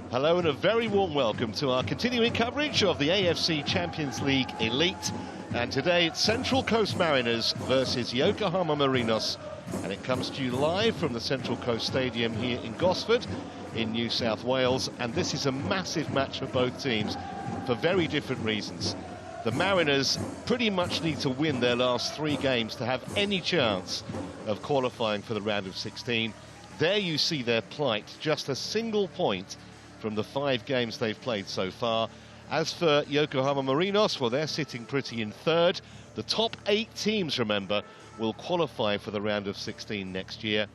Hello and a very warm welcome to our continuing coverage of the AFC Champions League Elite. And today it's Central Coast Mariners versus Yokohama Marinos. And it comes to you live from the Central Coast Stadium here in Gosford in New South Wales. And this is a massive match for both teams for very different reasons. The Mariners pretty much need to win their last 3 games to have any chance of qualifying for the round of 16. There you see their plight, just a single point from the 5 games they've played so far. As for Yokohama Marinos, well, they're sitting pretty in 3rd. The top 8 teams, remember, will qualify for the round of 16 next year.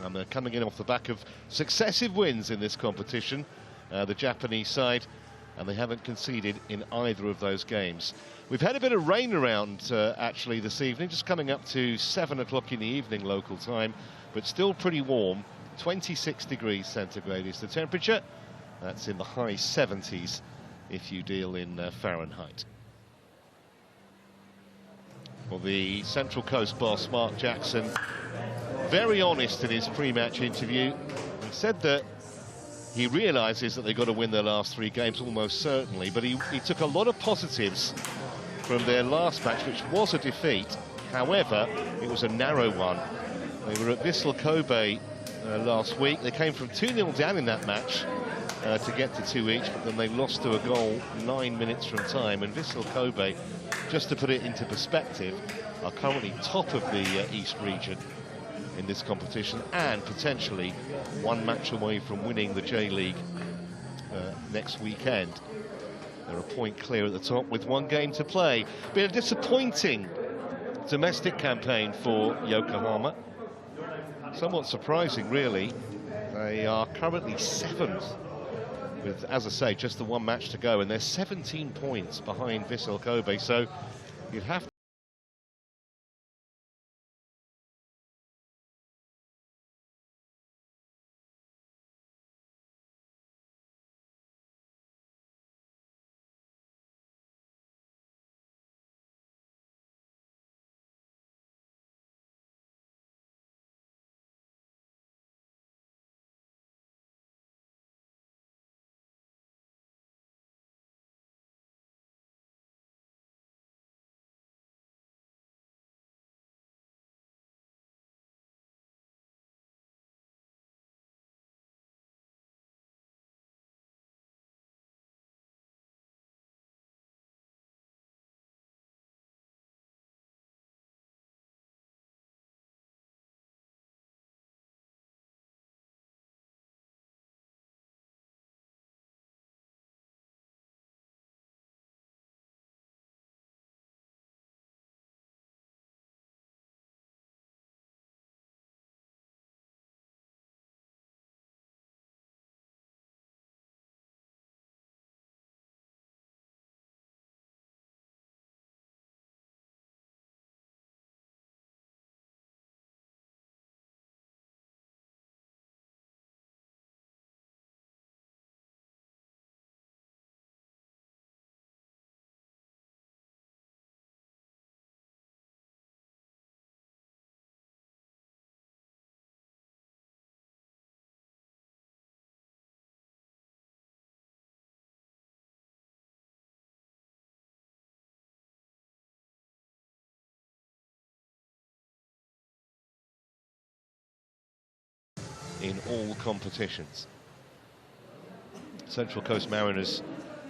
And they're coming in off the back of successive wins in this competition, the Japanese side, and they haven't conceded in either of those games. We've had a bit of rain around, actually, this evening, just coming up to 7 o'clock in the evening local time, but still pretty warm. 26 degrees centigrade is the temperature. That's in the high 70s if you deal in Fahrenheit. Well, the Central Coast boss, Mark Jackson, very honest in his pre-match interview. He said that he realises that they've got to win their last 3 games, almost certainly, but he took a lot of positives from their last match, which was a defeat. However, it was a narrow one. They were at Vissel Kobe last week. They came from 2-0 down in that match to get to 2 each, but then they lost to a goal 9 minutes from time. And Vissel Kobe, just to put it into perspective, are currently top of the East region in this competition, and potentially 1 match away from winning the J-League next weekend. They're a point clear at the top with 1 game to play. Been a disappointing domestic campaign for Yokohama. Somewhat surprising, really. They are currently 7th with, as I say, just the 1 match to go, and they're 17 points behind Vissel Kobe, so you'd have to in all competitions. Central Coast Mariners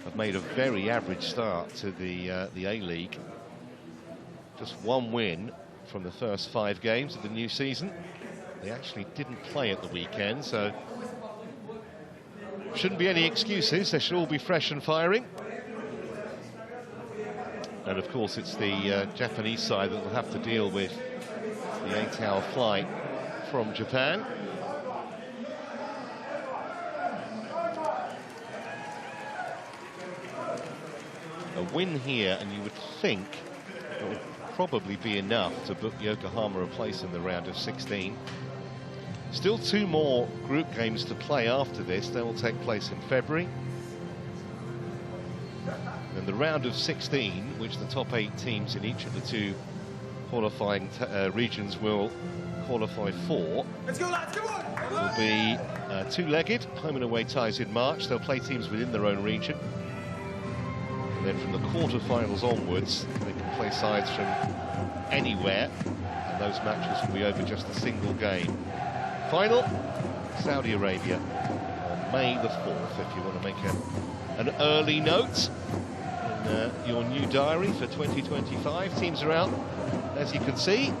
have made a very average start to the A-League. Just 1 win from the first 5 games of the new season. They actually didn't play at the weekend, so shouldn't be any excuses. They should all be fresh and firing. And of course it's the Japanese side that will have to deal with the 8-hour flight from Japan. A win here, and you would think it would probably be enough to book Yokohama a place in the round of 16. Still 2 more group games to play after this. They will take place in February. And the round of 16, which the top 8 teams in each of the 2 qualifying regions will qualify for, will be Two-legged, home and away ties in March. They'll play teams within their own region. And then from the quarter-finals onwards, they can play sides from anywhere. And those matches will be over just a single game. Final, Saudi Arabia on May the 4th, if you want to make an early note in your new diary for 2025. Teams are out, as you can see.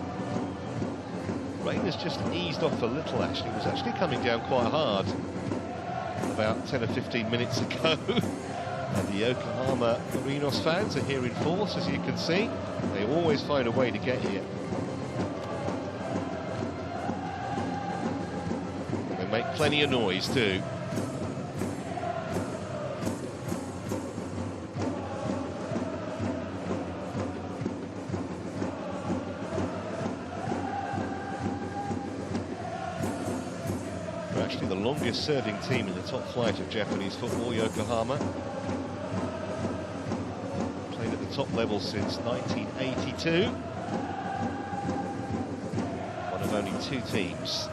Rain has just eased off a little, actually. It was actually coming down quite hard about 10 or 15 minutes ago. And the Yokohama Marinos fans are here in force, as you can see. They always find a way to get here. They make plenty of noise too. Actually the longest serving team in the top flight of Japanese football, Yokohama. Played at the top level since 1982. One of only two teams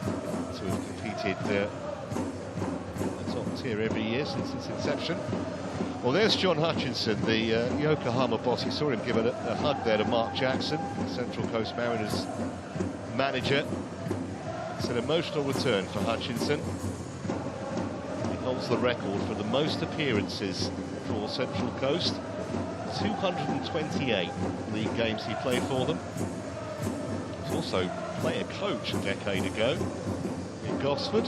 to have competed the top tier every year since its inception. Well, there's John Hutchinson, the Yokohama boss. You saw him give a hug there to Mark Jackson, the Central Coast Mariners manager. It's an emotional return for Hutchinson. He holds the record for the most appearances for Central Coast. 228 league games he played for them. He was also player coach a decade ago in Gosford.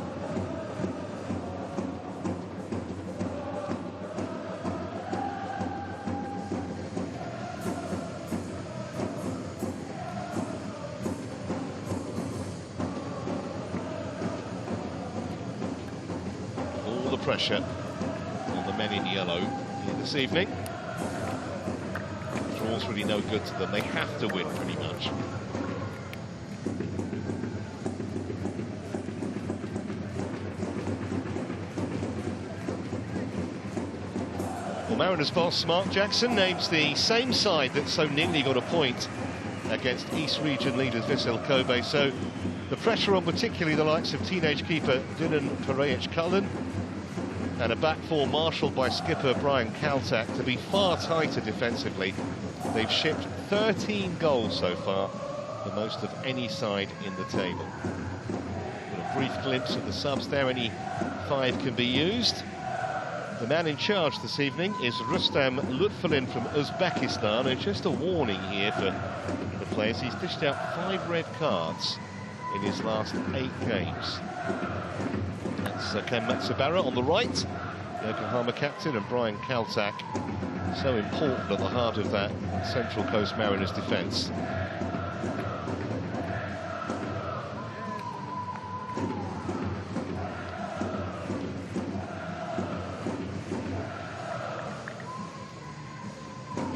Pressure on the men in yellow here this evening. Draw's really no good to them. They have to win pretty much. Well, Mariners boss Mark Jackson names the same side that so nearly got a point against East Region leaders Vissel Kobe. So the pressure on particularly the likes of teenage keeper Dylan Pereich-Cullen, and a back four marshalled by skipper Brian Kaltak to be far tighter defensively. They've shipped 13 goals so far, the most of any side in the table. Got a brief glimpse of the subs there, only 5 can be used. The man in charge this evening is Rustam Lutfulin from Uzbekistan, and just a warning here for the players. He's dished out 5 red cards in his last 8 games. That's Ken Matsubara on the right, Yokohama captain, and Brian Kaltak, so important at the heart of that Central Coast Mariners defence.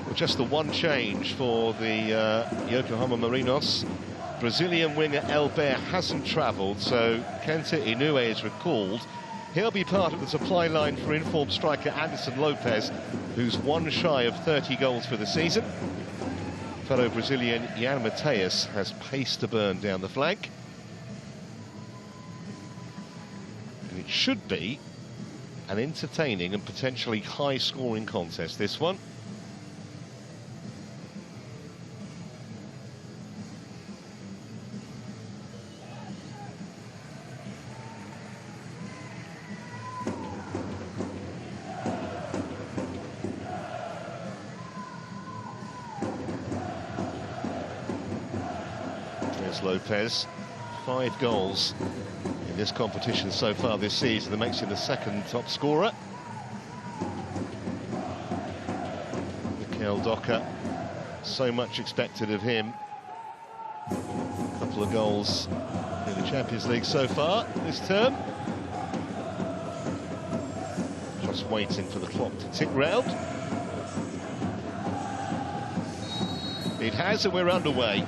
Well, just the one change for the Yokohama Marinos. Brazilian winger Elber hasn't travelled, so Kenta Inoue is recalled. He'll be part of the supply line for informed striker Anderson Lopez, who's one shy of 30 goals for the season. Fellow Brazilian Jan Mateus has pace to burn down the flank. And it should be an entertaining and potentially high-scoring contest, this one. Lopez, 5 goals in this competition so far this season. That makes him the second top scorer. Mikel Docker, so much expected of him. A couple of goals in the Champions League so far this term. Just waiting for the clock to tick round. It has, and we're underway,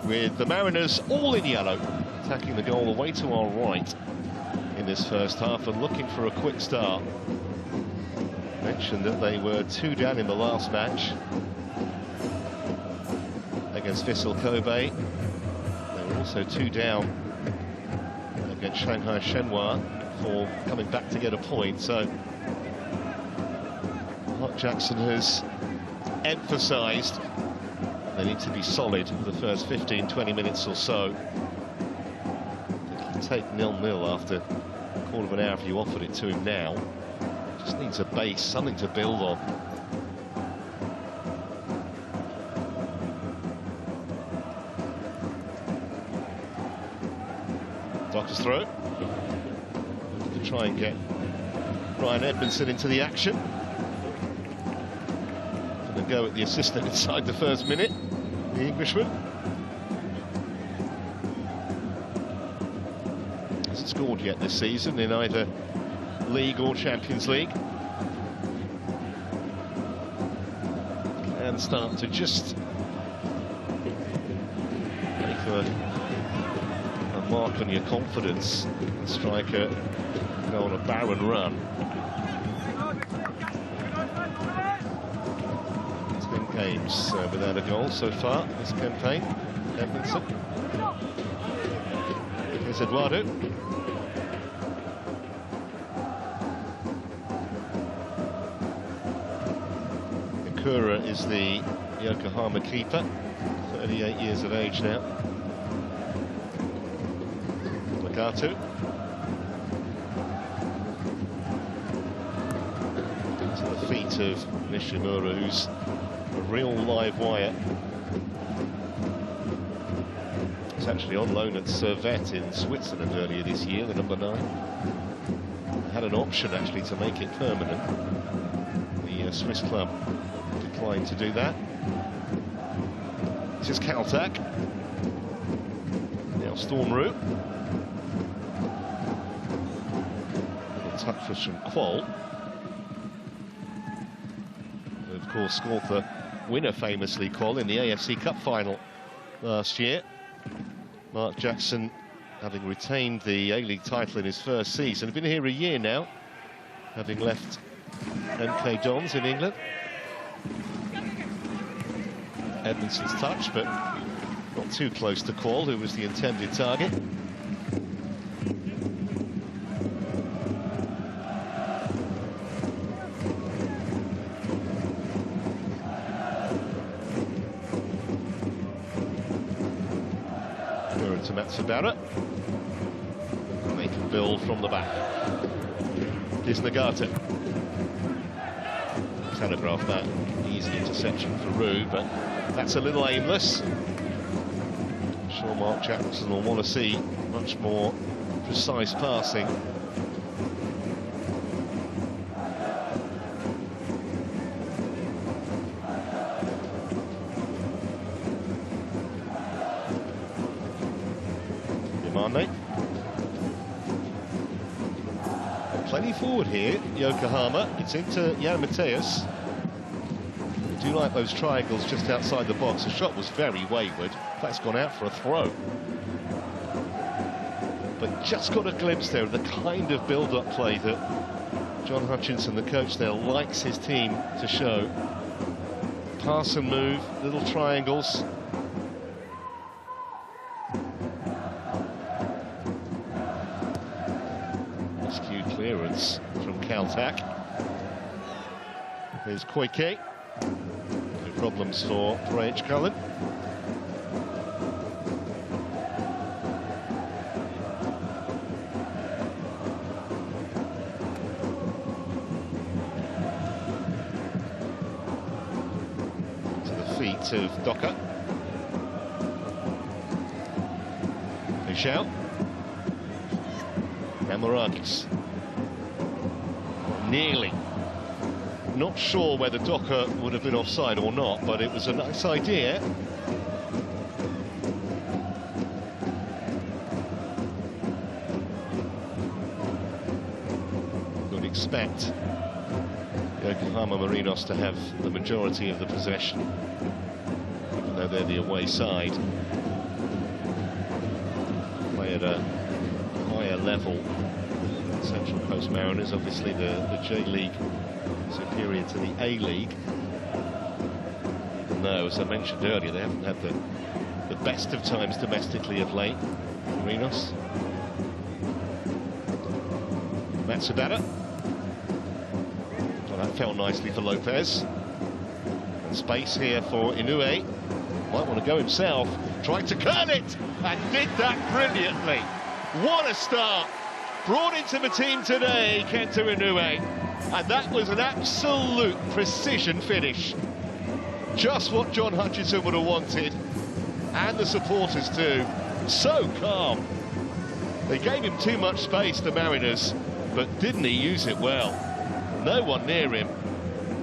with the Mariners all in yellow, attacking the goal away to our right in this first half and looking for a quick start. Mentioned that they were 2 down in the last match against Vissel Kobe. They were also 2 down against Shanghai Shenhua. for coming back to get a point. So Mark Jackson has emphasised they need to be solid for the first 15-20 minutes or so. They can take 0-0 after a quarter of an hour if you offered it to him now. Just needs a base, something to build on. Doctor's throw. To try and get Ryan Edmondson into the action. Going to go at the assistant inside the first minute, the Englishman. Hasn't scored yet this season in either League or Champions League. And start to just make a mark on your confidence. The striker go on a barren run. 10 games without a goal so far this campaign. Edmondson. Here's Eduardo. Kura is the Yokohama keeper, 38 years of age now. Legato. To the feet of Nishimura, who's a real live wire. He's actually on loan at Servette in Switzerland earlier this year, the number 9. Had an option actually to make it permanent. The Swiss club declined to do that. This is Kaltak. Now Stormroot. A touch for some Qual. Of course, scored the winner famously, Qual, in the AFC Cup final last year. Mark Jackson, having retained the A-League title in his first season, been here a year now, having left MK Dons in England. Edmondson's touch, but not too close to Qual, who was the intended target. To Matsubara. And they can build from the back. Here's Nagata. Telegraph that. Easy interception for Roux, but that's a little aimless. I'm sure Mark Jackson will want to see much more precise passing. Amano. Plenty forward here, Yokohama. It's into Jan Mateus. I do like those triangles just outside the box. The shot was very wayward. That's gone out for a throw. But just got a glimpse there of the kind of build-up play that John Hutchinson, the coach there, likes his team to show. Pass and move, little triangles. Rescue clearance from Kaltak. Here's Koike. No problems for H. Cullen. Of Docker. Michel. And Marinos. Nearly. Not sure whether Docker would have been offside or not, but it was a nice idea. Would expect Yokohama Marinos to have the majority of the possession. Though they're the away side, play at a higher level. Central Coast Mariners, obviously the J-League superior to the A-League, even though, as I mentioned earlier, they haven't had the best of times domestically of late. Marinos. Matsubara. Well, that fell nicely for Lopez. And space here for Inoue. Might want to go himself. Tried to curl it and did that brilliantly. What a start. Brought into the team today, Kenta Inoue. And that was an absolute precision finish. Just what John Hutchinson would have wanted. And the supporters too. So calm. They gave him too much space, the Mariners, but didn't he use it well? No one near him.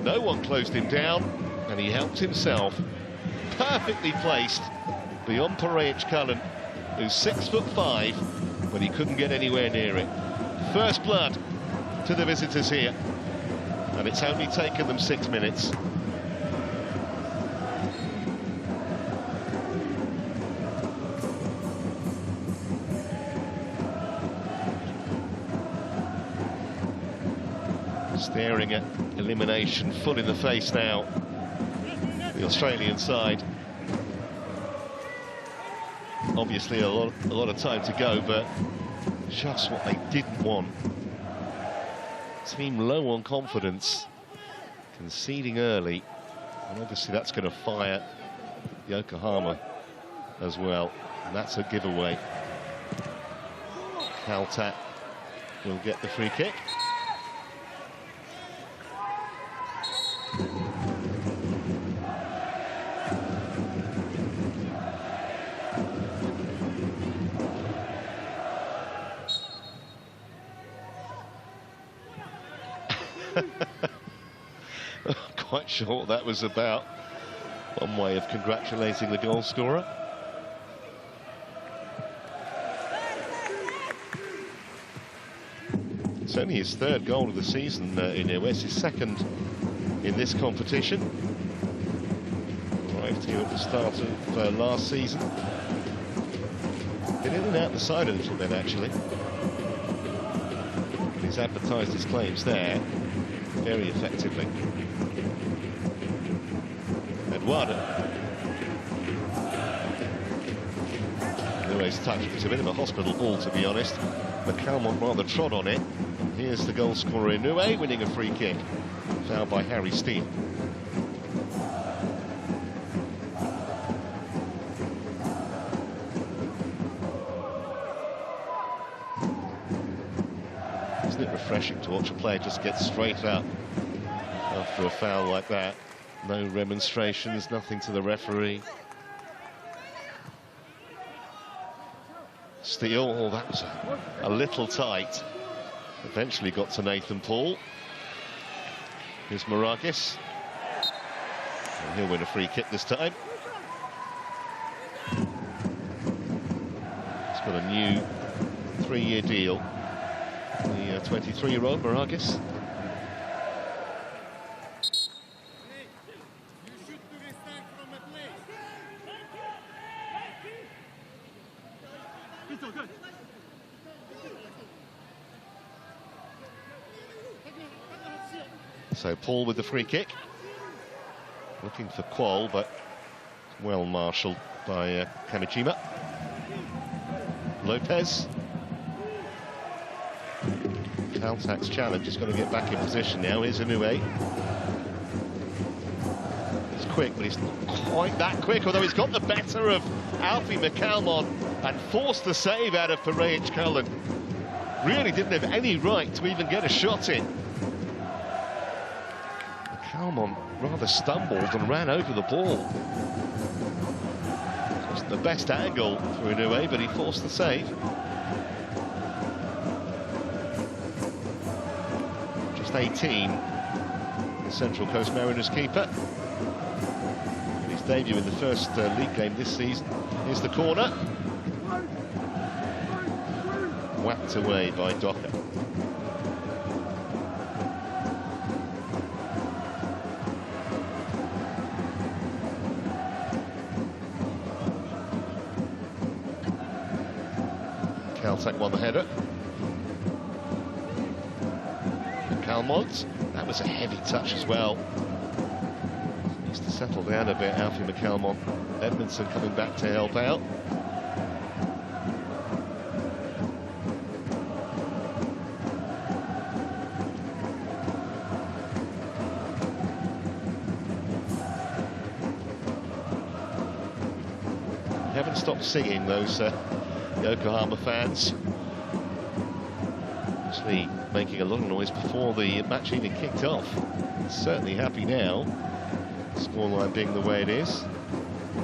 No one closed him down, and he helped himself. Perfectly placed beyond Perejic Cullen, who's 6'5", but he couldn't get anywhere near it. First blood to the visitors here, and it's only taken them 6 minutes. Staring at elimination full in the face now, the Australian side. Obviously a lot of time to go, but just what they didn't want. Team low on confidence, conceding early, and obviously that's going to fire Yokohama as well, and that's a giveaway. Caltech will get the free kick. Quite sure what that was about. One way of congratulating the goal scorer. It's only his third goal of the season in Inoue, his second in this competition. Arrived here at the start of last season. Been in and out the side a little bit, actually. He's advertised his claims there very effectively. Eduardo. Inoue's touch was a bit of a hospital ball, to be honest. McCalmont rather trod on it. Here's the goal scorer Inoue winning a free kick. Fouled by Harry Steele. Isn't it refreshing to watch a player just get straight up after a foul like that? No remonstrations, nothing to the referee. Steele, oh, that was a little tight. Eventually got to Nathan Paul. Here's Maragis. And he'll win a free kick this time. He's got a new 3-year deal. The 23-year-old Maragis. So Paul with the free kick, looking for Qual, but well marshalled by Kamijima. Lopez. Caltech's challenge is going to get back in position now. Here's Inoue. He's quick, but he's not quite that quick, although he's got the better of Alfie McCalmont and forced the save out of Perejic Cullen. Really didn't have any right to even get a shot in. McCalmont rather stumbled and ran over the ball. Wasn't the best angle for Inoue, but he forced the save. Just 18, the Central Coast Mariners keeper. His debut in the first league game this season. Here's the corner. Whacked away by Docker. Caltech won the header. Calmont, that was a heavy touch as well. Needs to settle down a bit, Alfie McCalmont. Edmondson coming back to help out. haven't stopped singing, those Yokohama fans. Actually making a lot of noise before the match even kicked off. Certainly happy now, scoreline being the way it is.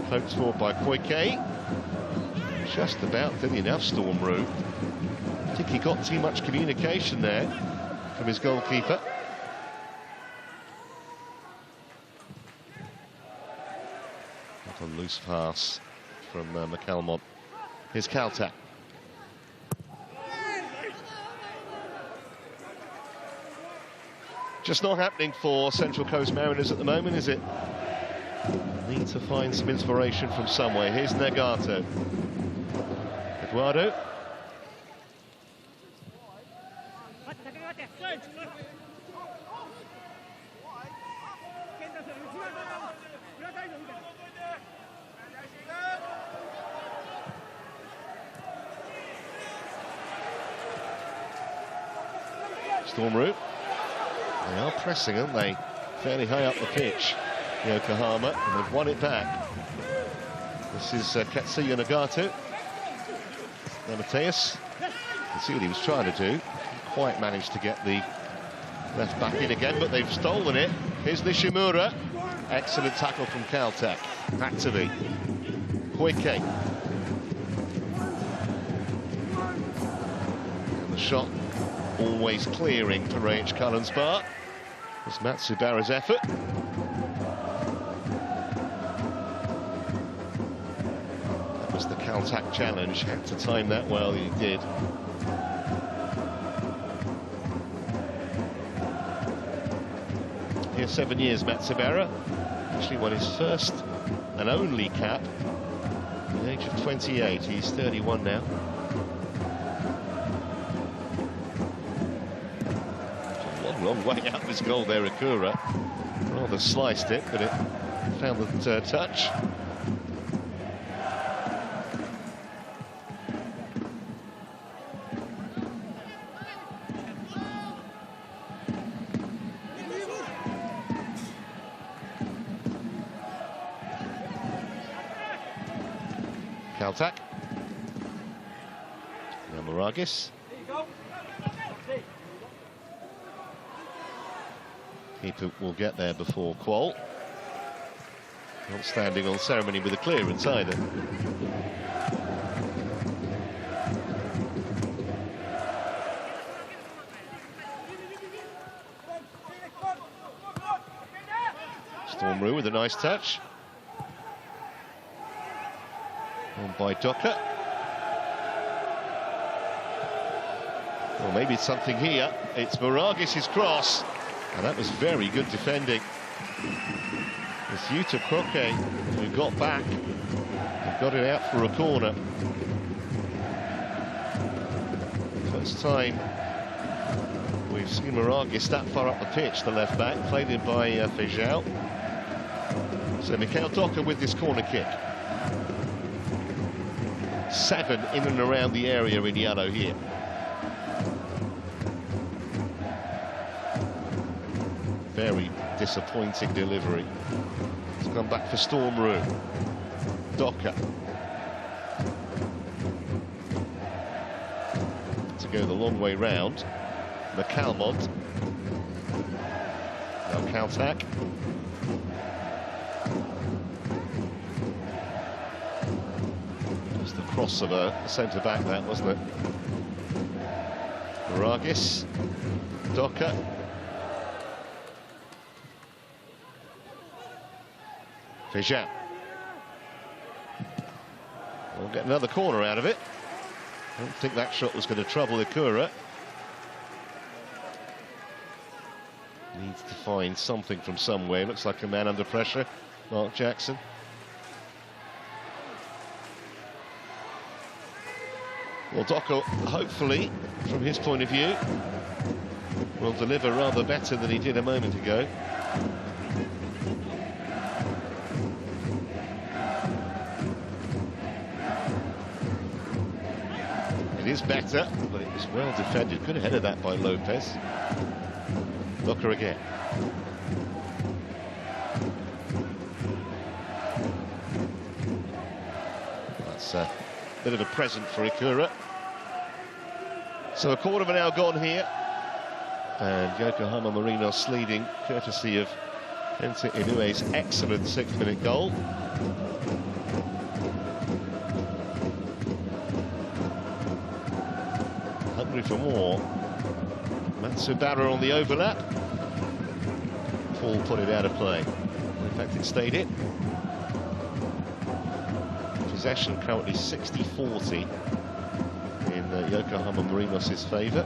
Hoped for by Koike. Just about did enough, Storm Roux. I think he got too much communication there from his goalkeeper. A loose pass from McAlmont. Here's Kaltak. Just not happening for Central Coast Mariners at the moment, is it? Need to find some inspiration from somewhere. Here's Nagato. Eduardo. Storm Roux. They are pressing, aren't they? Fairly high up the pitch, Yokohama, and they've won it back. This is Katsuya Nagato. Now Mateus, you can see what he was trying to do. Didn't quite managed to get the left back in again, but they've stolen it. Here's Nishimura. Excellent tackle from Kaltak. Back to the Koike. And the shot always clearing for Rage Cullen's bar. It's Matsubara's effort. That was the Kaltak challenge. Had to time that well, he did. Here 7 years, Matsubara. Actually won his first and only cap at the age of 28. He's 31 now. Long way out this goal there, Akura. Rather sliced it, but it found the touch. Kaltak. Yamaragis. Keeper will get there before Qual. Not standing on ceremony with a clearance either. Storm Roux with a nice touch. On by Docker. Well, maybe it's something here. It's Moragis's cross. And that was very good defending. It's Yuta Croque who got back and got it out for a corner. First time we've seen Moragis that far up the pitch, the left back, played in by Feijão. So Mikhail Docker with this corner kick. 7 in and around the area in yellow here. Very disappointing delivery. It's come back for Storm Roux. Docker. To go the long way round. McAlmont. Now Kaltak. Just the cross of a centre-back, that, wasn't it? Moragis. Docker. Feijão. We'll get another corner out of it. I don't think that shot was going to trouble Akura. Needs to find something from somewhere. Looks like a man under pressure, Mark Jackson. Well, Docker, hopefully, from his point of view, will deliver rather better than he did a moment ago. It is better, but it was well defended. Could have headed that by Lopez. Docker again. That's It's a bit of a present for Ikura. So a quarter of an hour gone here, and Yokohama Marinos leading courtesy of Enter Inoue's excellent 6-minute goal. Hungry for more. Matsubara on the overlap. Paul put it out of play. In fact, it stayed in. Possession currently 60-40 in Yokohama Marinos' favour.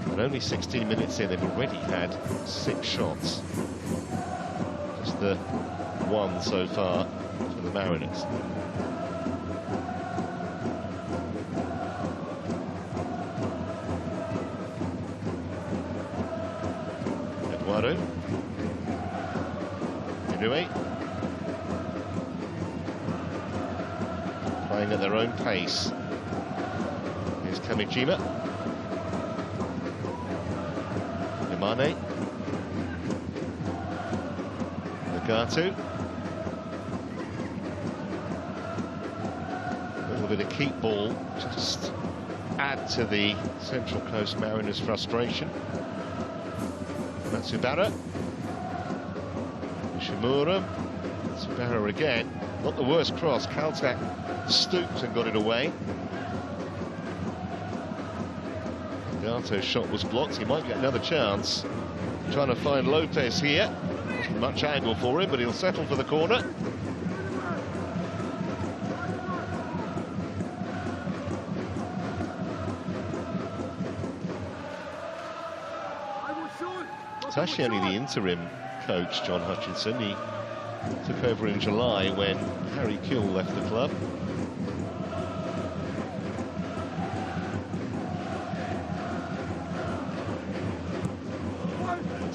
And only 16 minutes in, they've already had 6 shots. Just the one so far for the Mariners. Eduardo. Inoue. Playing at their own pace. Here's Kamijima. Amano. Nagatu. A little bit of keep ball, just add to the Central Coast Mariners' frustration. Matsubara. Ishimura. Matsubara again. Not the worst cross. Caltech stooped and got it away. Gato's shot was blocked. He might get another chance. Trying to find Lopez here. Wasn't much angle for him, but he'll settle for the corner. It's actually only the interim coach, John Hutchinson. He took over in July when Harry Kuehl left the club.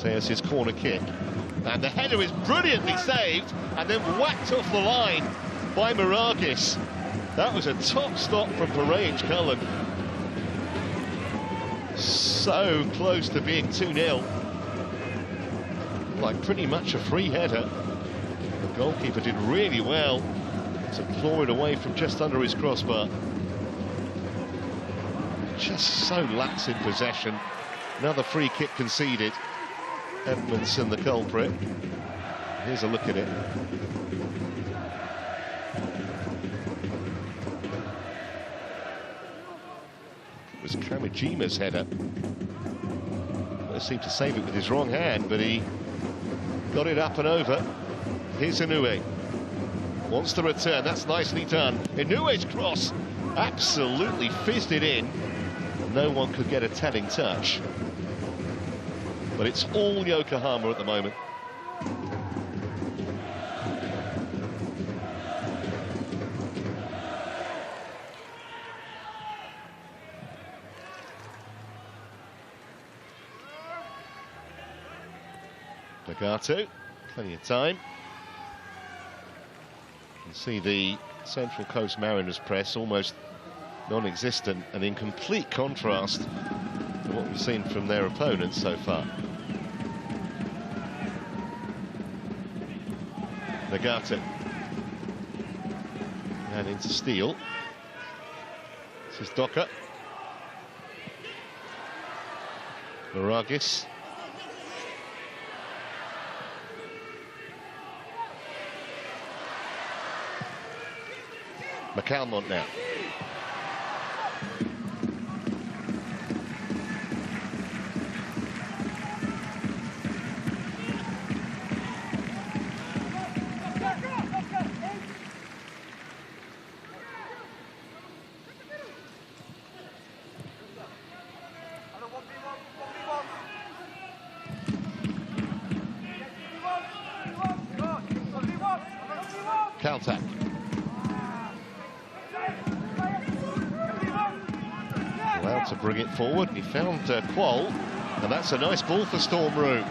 There's his corner kick, and the header is brilliantly saved and then whacked off the line by Maragis. That was a top stop from Parage Cullen. So close to being 2-0. Like pretty much a free header. The goalkeeper did really well to claw it away from just under his crossbar. Just so lax in possession. Another free kick conceded. Edmondson the culprit. Here's a look at it. It was Kamijima's header. He seemed to save it with his wrong hand, but he got it up and over. Here's Inoue. Wants the return. That's nicely done. Inoue's cross absolutely fizzed it in. No one could get a telling touch. But it's all Yokohama at the moment. Nagatu, plenty of time. You can see the Central Coast Mariners press almost non-existent and in complete contrast to what we've seen from their opponents so far. Nagatu. And into Steele. This is Docker. Maragis. McAlmont now. Caltech. Allowed to bring it forward. He found Quoll, and that's a nice ball for Storm Room.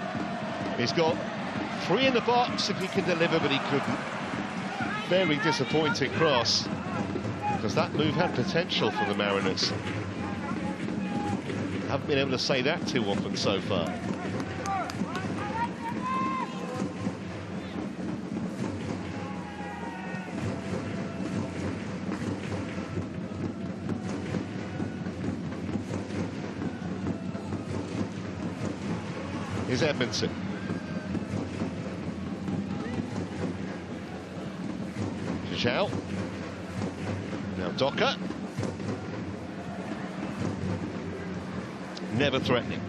He's got 3 in the box if he can deliver, but he couldn't. Very disappointing cross, because that move had potential for the Mariners. Haven't been able to say that too often so far. is Edmondson. Zhao. Now Docker. Never threatening.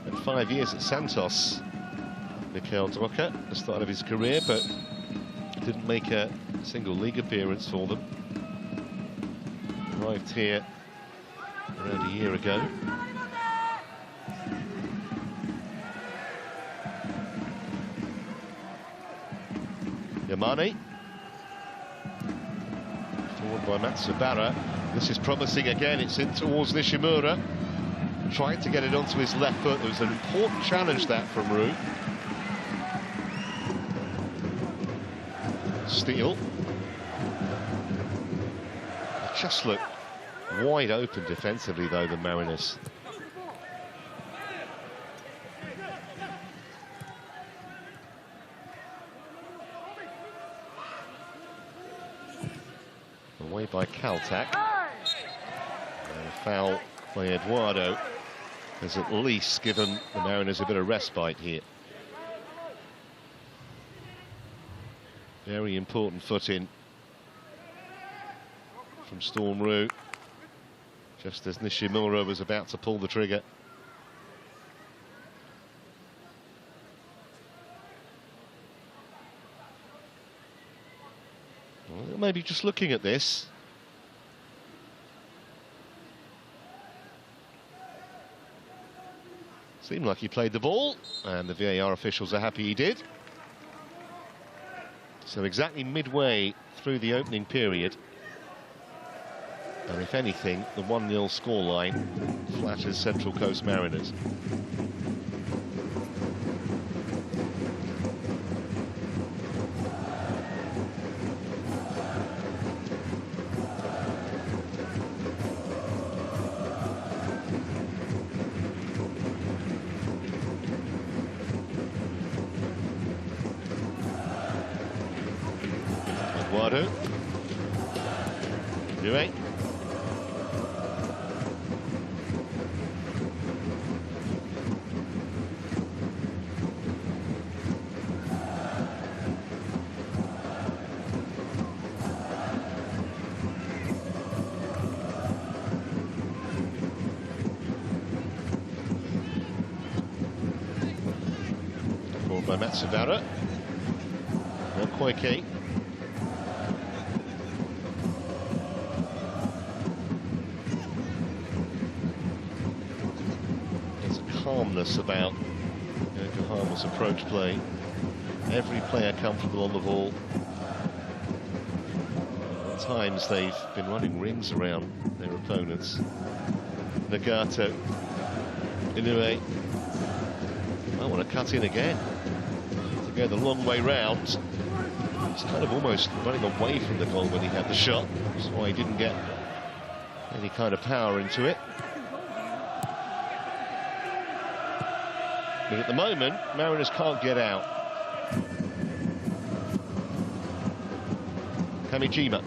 At 5 years at Santos, Mikhail Docker, at the start of his career, but didn't make a single league appearance for them. Arrived here around a year ago. Yamane. Forward by Matsubara. This is promising again. It's in towards Nishimura. Trying to get it onto his left foot. There was an important challenge that from Roux. Steele. Just look wide open defensively though, the Marinos. Away by Kaltak. And a foul by Eduardo has at least given the Mariners a bit of respite here. Very important foot in from Storm Roux, just as Nishimura was about to pull the trigger. Well, maybe just looking at this. Seemed like he played the ball, and the VAR officials are happy he did. So exactly midway through the opening period. And if anything, the 1-0 scoreline flatters Central Coast Mariners. Eduardo. Nue. Forward by Matsubara. No Koike. Calmness about Yokohama's approach play. Every player comfortable on the ball. At times they've been running rings around their opponents. Nagato. Inoue. I want to cut in again to go the long way round. He's kind of almost running away from the goal when he had the shot. That's why he didn't get any kind of power into it. But at the moment, Mariners can't get out. Kamijima.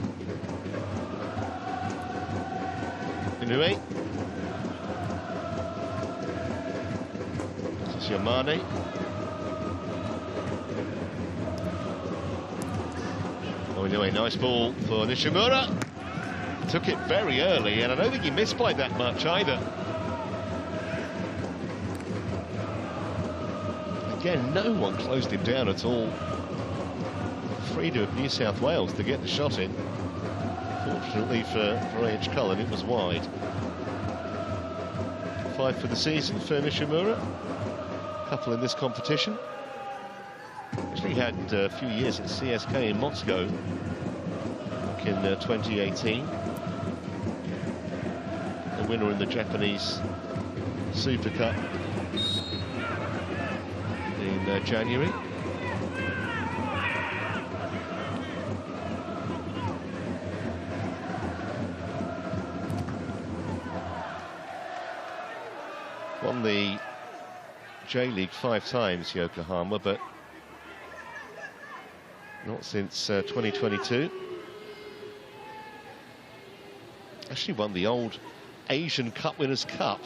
Inoue. This is Yamane. Oh, Inoue, nice ball for Nishimura. Took it very early, and I don't think he missed by that much either. Again, no one closed him down at all. Freedom of New South Wales to get the shot in. Fortunately for AH Cullen, it was wide. 5 for the season for Nishimura. Couple in this competition. Actually had a few years at CSK in Moscow back in 2018. The winner in the Japanese Super Cup in January. Won the J-League 5 times, Yokohama, but not since 2022. Actually won the old Asian Cup Winners' Cup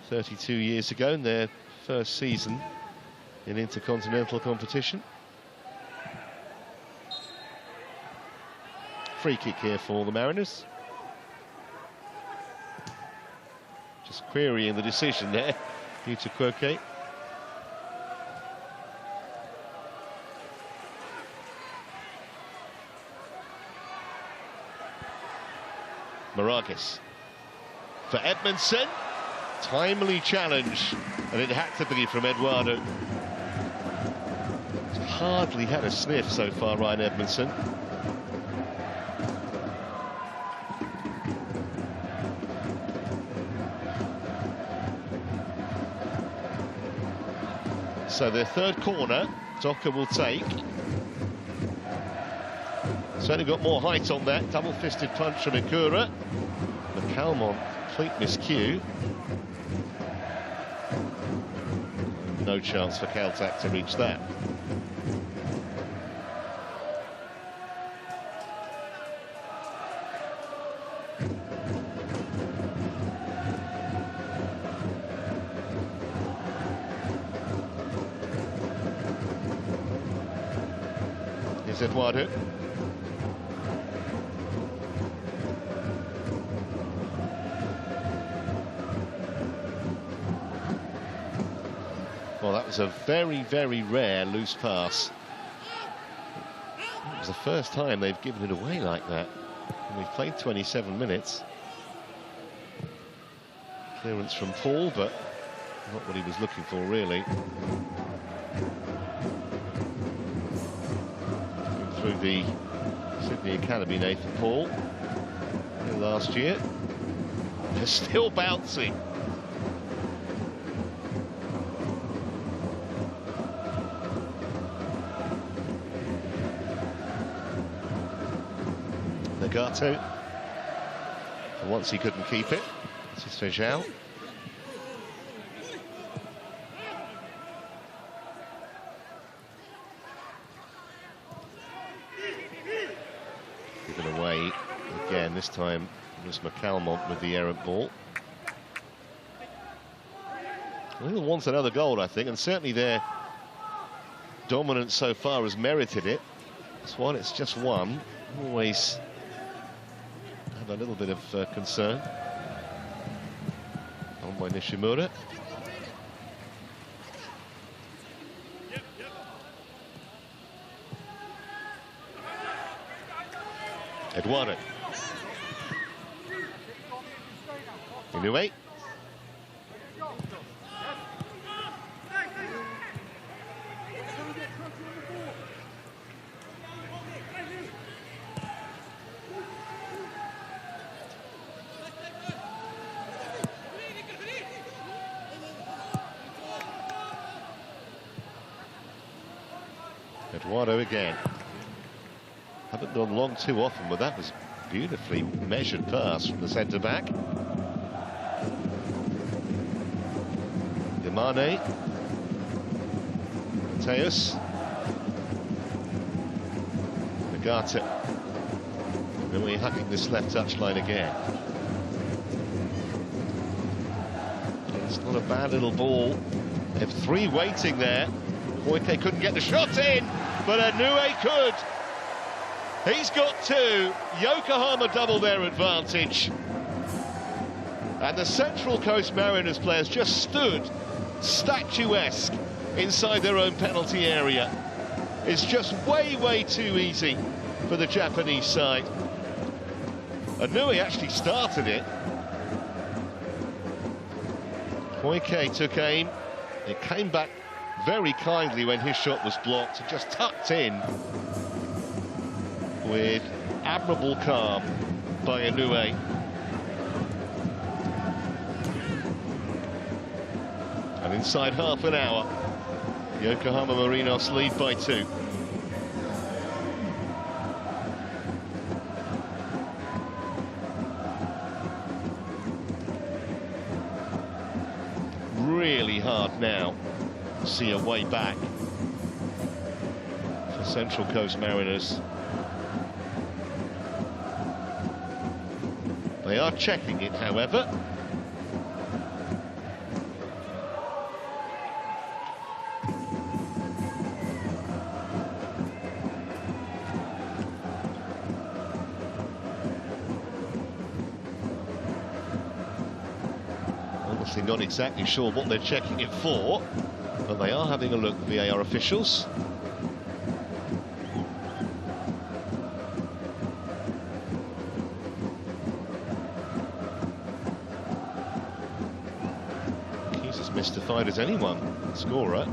32 years ago in their first season in intercontinental competition. Free kick here for the Mariners. Just querying the decision there, Yuta Kwoke. Maragis for Edmondson. Timely challenge, and it had to be from Eduardo. He's hardly had a sniff so far, Ryan Edmondson. So their third corner, Docker will take. Certainly got more height on that. Double-fisted punch from Ikura. McCalmont, complete miscue. No chance for Caltech to reach that. Here's Eduardo. Well, that was a very, very rare loose pass. It was the first time they've given it away like that. And we've played 27 minutes. Clearance from Paul, but not what he was looking for, really. Through the Sydney Academy, Nathan Paul, last year. They're still bouncing. Nagato, and once he couldn't keep it. This is Fejao. Given away again, this time it was McCalmont with the errant ball. Well, wants another goal, I think, and certainly their dominance so far has merited it. This one, it's just one. Always have a little bit of concern. On by Nishimura. Eduardo. Anyway. Eduardo again. Haven't gone long too often, but that was beautifully measured pass from the centre-back. Amano. Mateus. Nagata. And we're hugging this left touchline again. It's not a bad little ball. They have three waiting there. Koike couldn't get the shot in, but Inoue could. He's got two. Yokohama double their advantage. And the Central Coast Mariners players just stood statuesque inside their own penalty area. It's just way, way too easy for the Japanese side. Inoue actually started it. Koike took aim. It came back very kindly when his shot was blocked and just tucked in with admirable calm by Inoue. And inside half an hour, Yokohama Marinos lead by 2. Really hard now to see a way back for Central Coast Mariners. They are checking it, however. Obviously not exactly sure what they're checking it for, but they are having a look, VAR officials. He's as mystified as anyone, the scorer.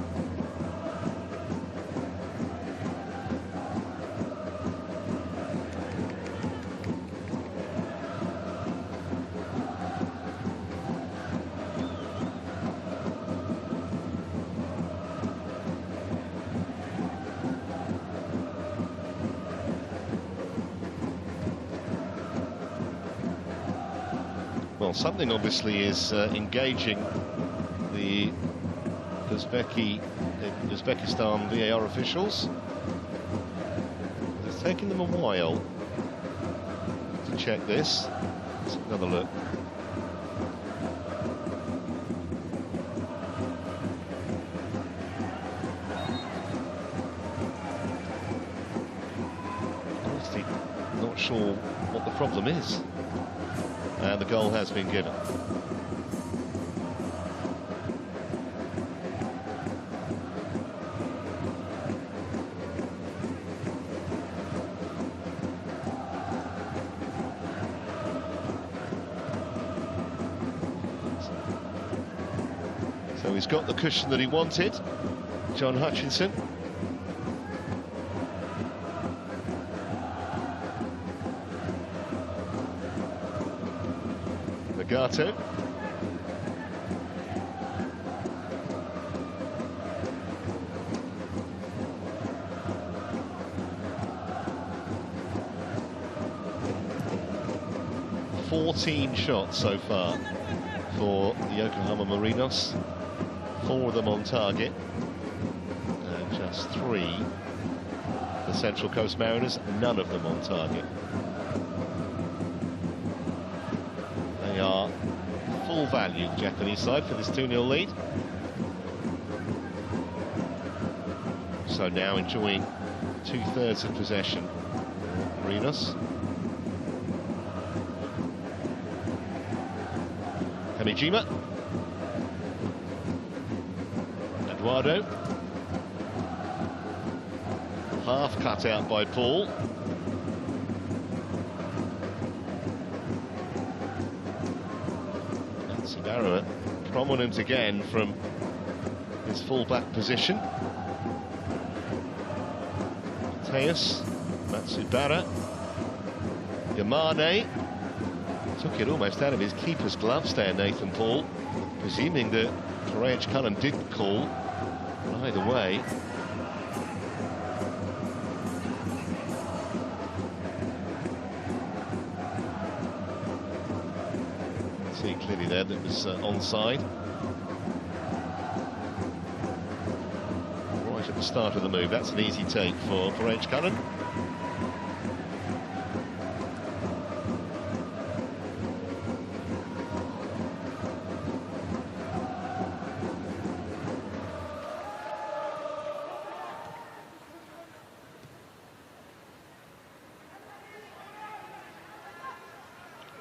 Well, something obviously is engaging the Uzbekistan VAR officials. It's taking them a while to check this. Let's have another look. Honestly, not sure what the problem is. And the goal has been given. So he's got the cushion that he wanted, John Hutchinson. Gato. Fourteen shots so far for the Yokohama Marinos. 4 of them on target, and just 3 the Central Coast Mariners, none of them on target. They are full value, the Japanese side, for this 2-0 lead. So now enjoying 2/3 of possession. Marinos. Kamijima. Eduardo. Half cut out by Paul. Subaru prominent again from his full-back position. Mateus, Matsubara, Yamane. Took it almost out of his keeper's gloves there, Nathan Paul, presuming that Courage Cullen didn't call. But either way, see clearly there that was onside. Right at the start of the move, that's an easy take for Courage Cullen.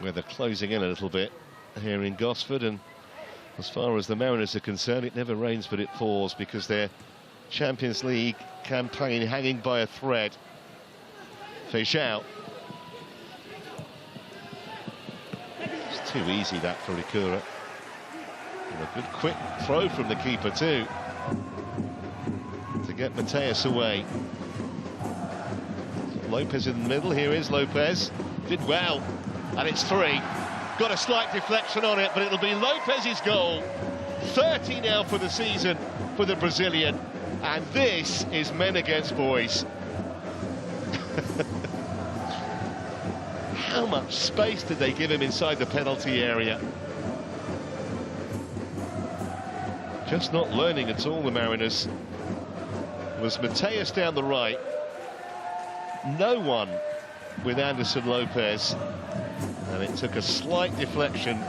Weather closing in a little bit here in Gosford, and as far as the Mariners are concerned, it never rains but it pours, because their Champions League campaign hanging by a thread. Feijão. It's too easy that for Ikura. And a good quick throw from the keeper too, to get Mateus away. Lopez in the middle, here is Lopez. Did well. And it's 3. Got a slight deflection on it, but it'll be Lopez's goal. 30 now for the season for the Brazilian. And this is men against boys. How much space did they give him inside the penalty area? Just not learning at all, the Mariners. It was Mateus down the right. No one with Anderson Lopez. And it took a slight deflection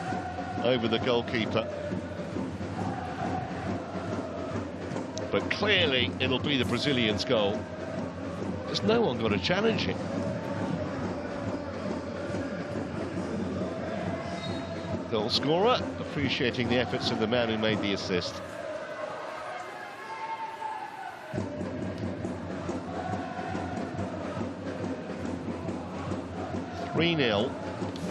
over the goalkeeper. But clearly it'll be the Brazilians' goal. Just no one got to challenge it. Goal scorer appreciating the efforts of the man who made the assist. (3-0),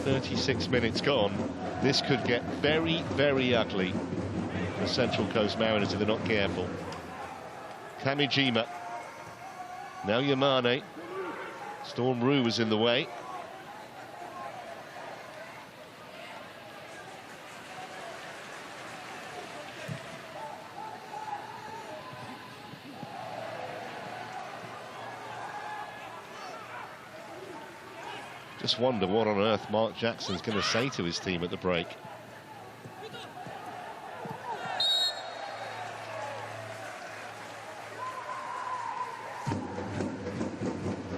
36 minutes gone. This could get very, very ugly for Central Coast Mariners if they're not careful. Kamijima. Now Yamane. Storm Rue was in the way. Just wonder what on earth Mark Jackson's going to say to his team at the break.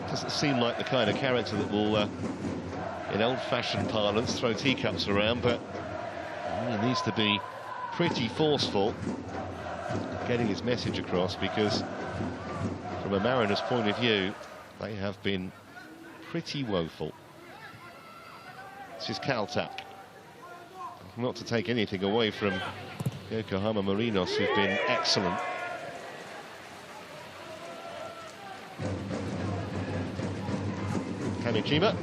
Doesn't seem like the kind of character that will, in old-fashioned parlance, throw teacups around, but he needs to be pretty forceful getting his message across, because from a Mariners point of view, they have been pretty woeful. This is Kaltak. Not to take anything away from Yokohama Marinos, who've been excellent. Kamijima.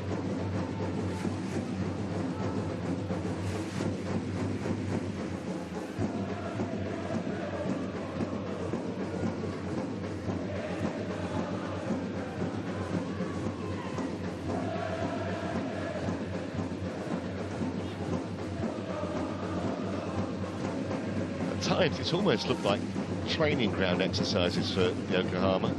At times it's almost looked like training ground exercises for Yokohama.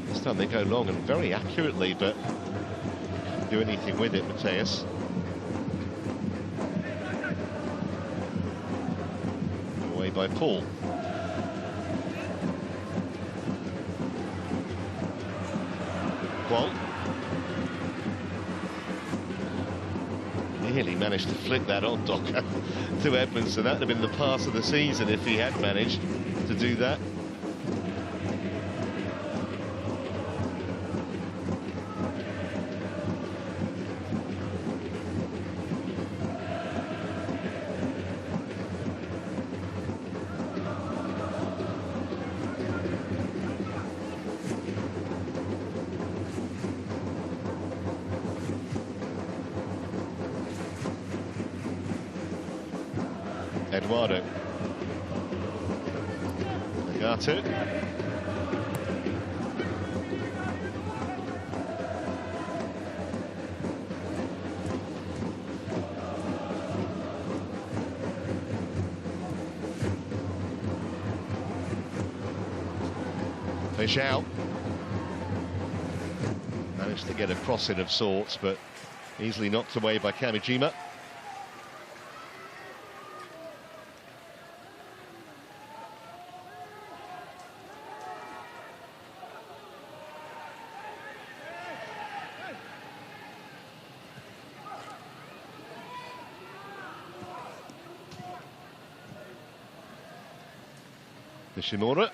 This time they go long and very accurately, but couldn't do anything with it, Mateus. Away by Paul. Qual. Nearly managed to flick that on Docker to Edmondson. That would have been the pass of the season if he had managed to do that. Eduardo. Nagatu. Fish out. Managed to get a cross-in of sorts, but easily knocked away by Kamijima. Nishimura.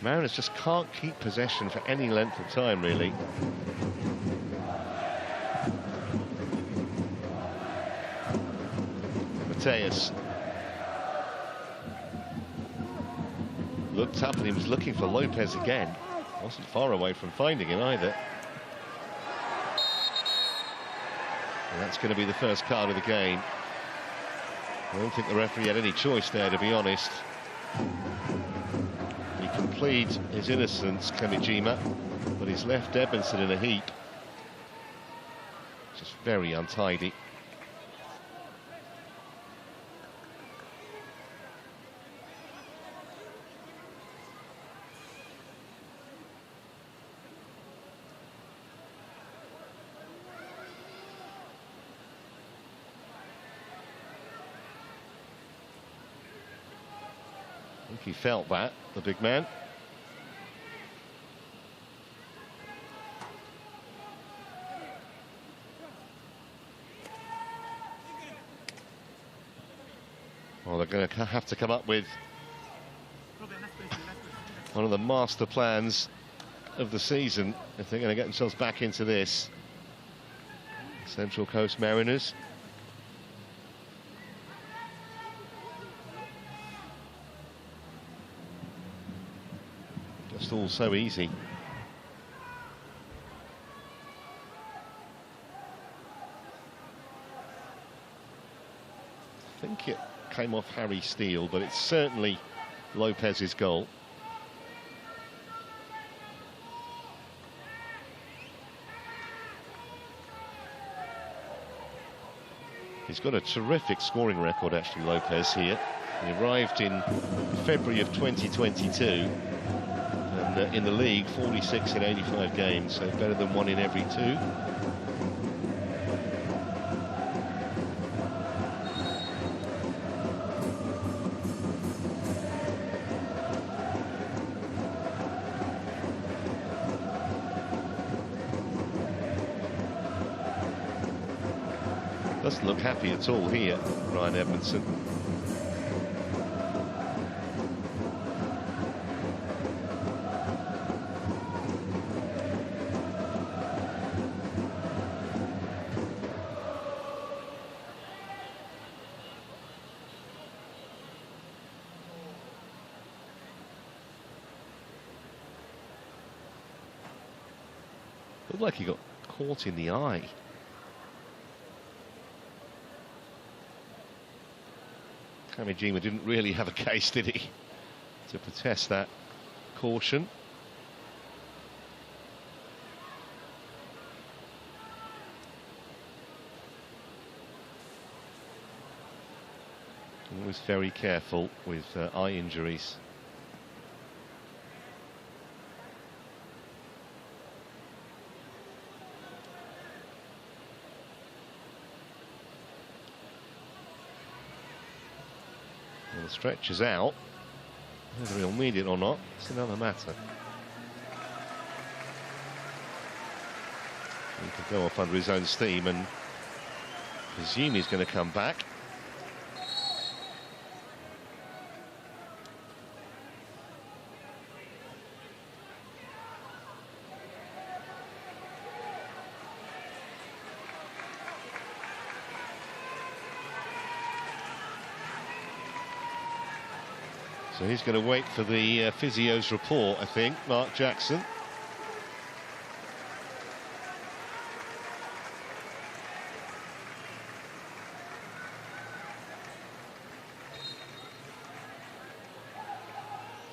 Mariners just can't keep possession for any length of time, really. Mateus looked up and he was looking for Lopez again. Wasn't far away from finding him either. And that's going to be the first card of the game. I don't think the referee had any choice there, to be honest. He can plead his innocence, Kamijima, but he's left Edmondson in a heap. Just very untidy. I think he felt that, the big man. Well, they're going to have to come up with one of the master plans of the season if they're going to get themselves back into this. Central Coast Mariners. Just all so easy. I think it came off Harry Steele, but it's certainly Lopez's goal. He's got a terrific scoring record, actually, Lopez here. He arrived in February of 2022, and in the league, 46 in 85 games, so better than 1 in every 2. Doesn't look happy at all here, Ryan Edmondson. Looked like he got caught in the eye. Kamijima didn't really have a case, did he, to protest that caution. Always very careful with eye injuries. The stretch is out. Whether he'll need it or not, it's another matter. He could go off under his own steam and presume he's going to come back. So he's going to wait for the physio's report, I think, Mark Jackson.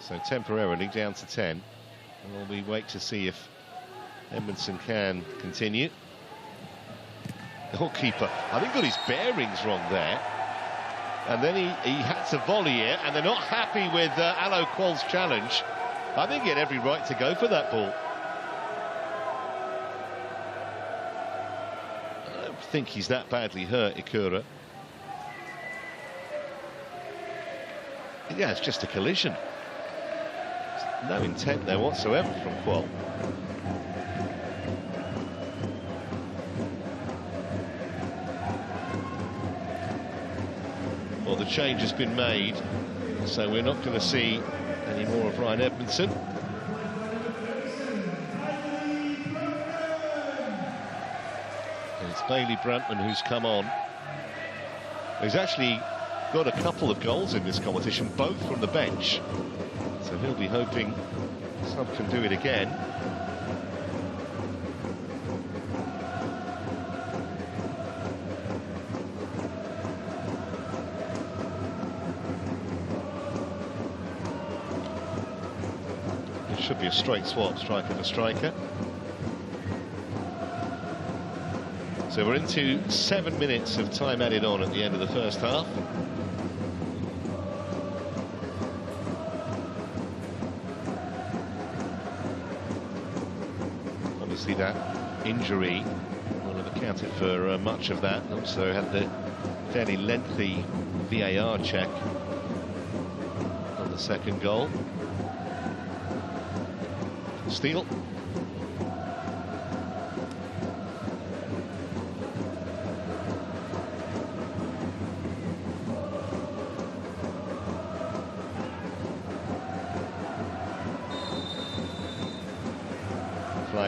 So temporarily down to 10. And we wait to see if Edmondson can continue. The goalkeeper, I think, got his bearings wrong there. And then he had to volley it, and they're not happy with Alo Qual's challenge. I think he had every right to go for that ball. I don't think he's that badly hurt, Ikura. Yeah, it's just a collision. No intent there whatsoever from Qual. Well, the change has been made, so we're not going to see any more of Ryan Edmondson. And it's Bailey Brantman who's come on. He's actually got a couple of goals in this competition, both from the bench. So he'll be hoping some can do it again. Should be a straight swap, striker to striker. So we're into 7 minutes of time added on at the end of the first half. Obviously that injury will have accounted for much of that. Also had the fairly lengthy VAR check on the second goal. Steele.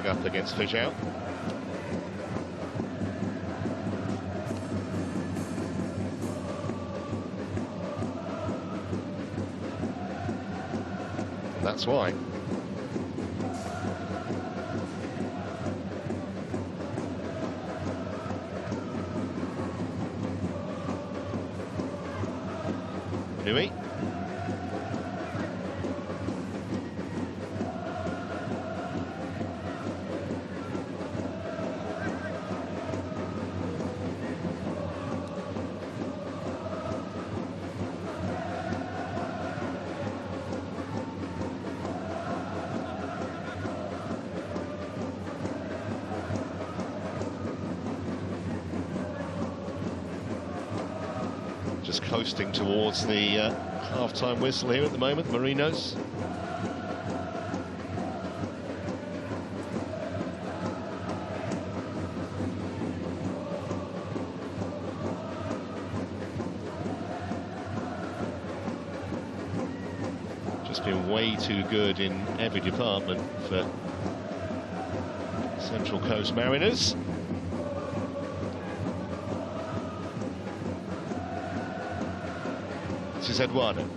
flag up against Fijau. That's why. Nui. Just coasting towards the half-time whistle here at the moment, Marinos. Just been way too good in every department for Central Coast Mariners. This is Eduardo.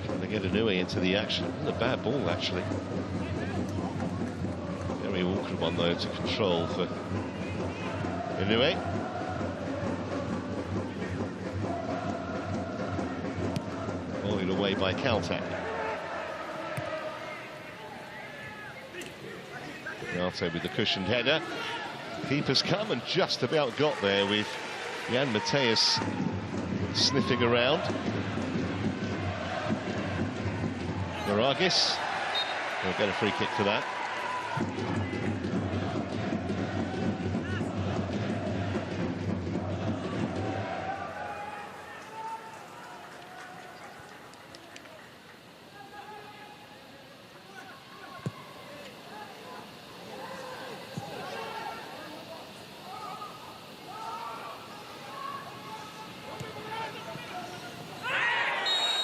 Trying to get Inui into the action. It was a bad ball, actually. Very awkward one, though, to control for Inui. Volleyed away by Caltech. Nato with the cushioned header. Keeper's come and just about got there with Jan Mateus sniffing around. Maragis will get a free kick for that.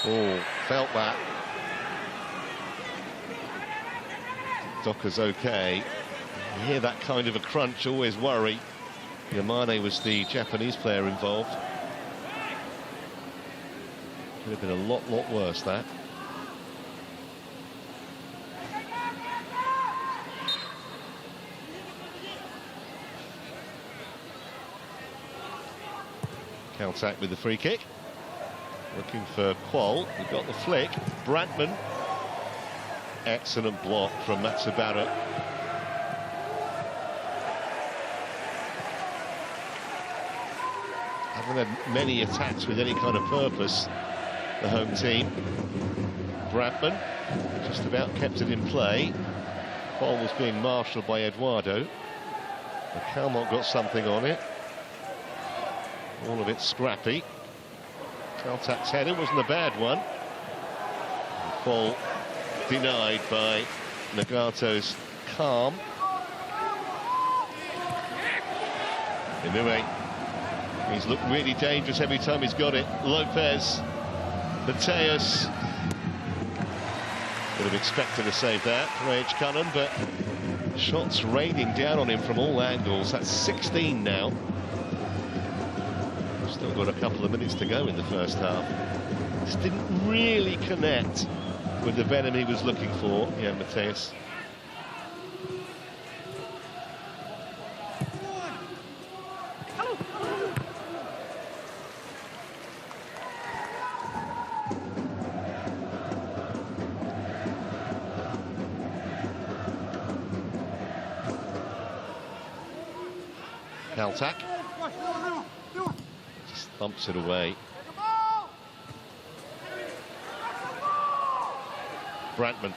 Oh, felt that. Docker's okay. You hear that kind of a crunch, always worry. Amano was the Japanese player involved. Could have been a lot worse, that. Caltech with the free kick. Looking for Qual. We've got the flick. Brantman. Excellent block from Matsubara. Haven't had many attacks with any kind of purpose, the home team. Brantman just about kept it in play. Qual was being marshalled by Eduardo. The Calmont got something on it. All of it scrappy. Caltech's header wasn't a bad one. Ball denied by Nagato's calm. Anyway, he's looked really dangerous every time he's got it. Lopez, Mateus. Would have expected to save that from H. Cullen, but shots raining down on him from all angles. That's 16 now. Still got a couple of minutes to go in the first half. Just didn't really connect with the venom he was looking for, Jan Mateus. Caltech. Thumps it away. Brantman.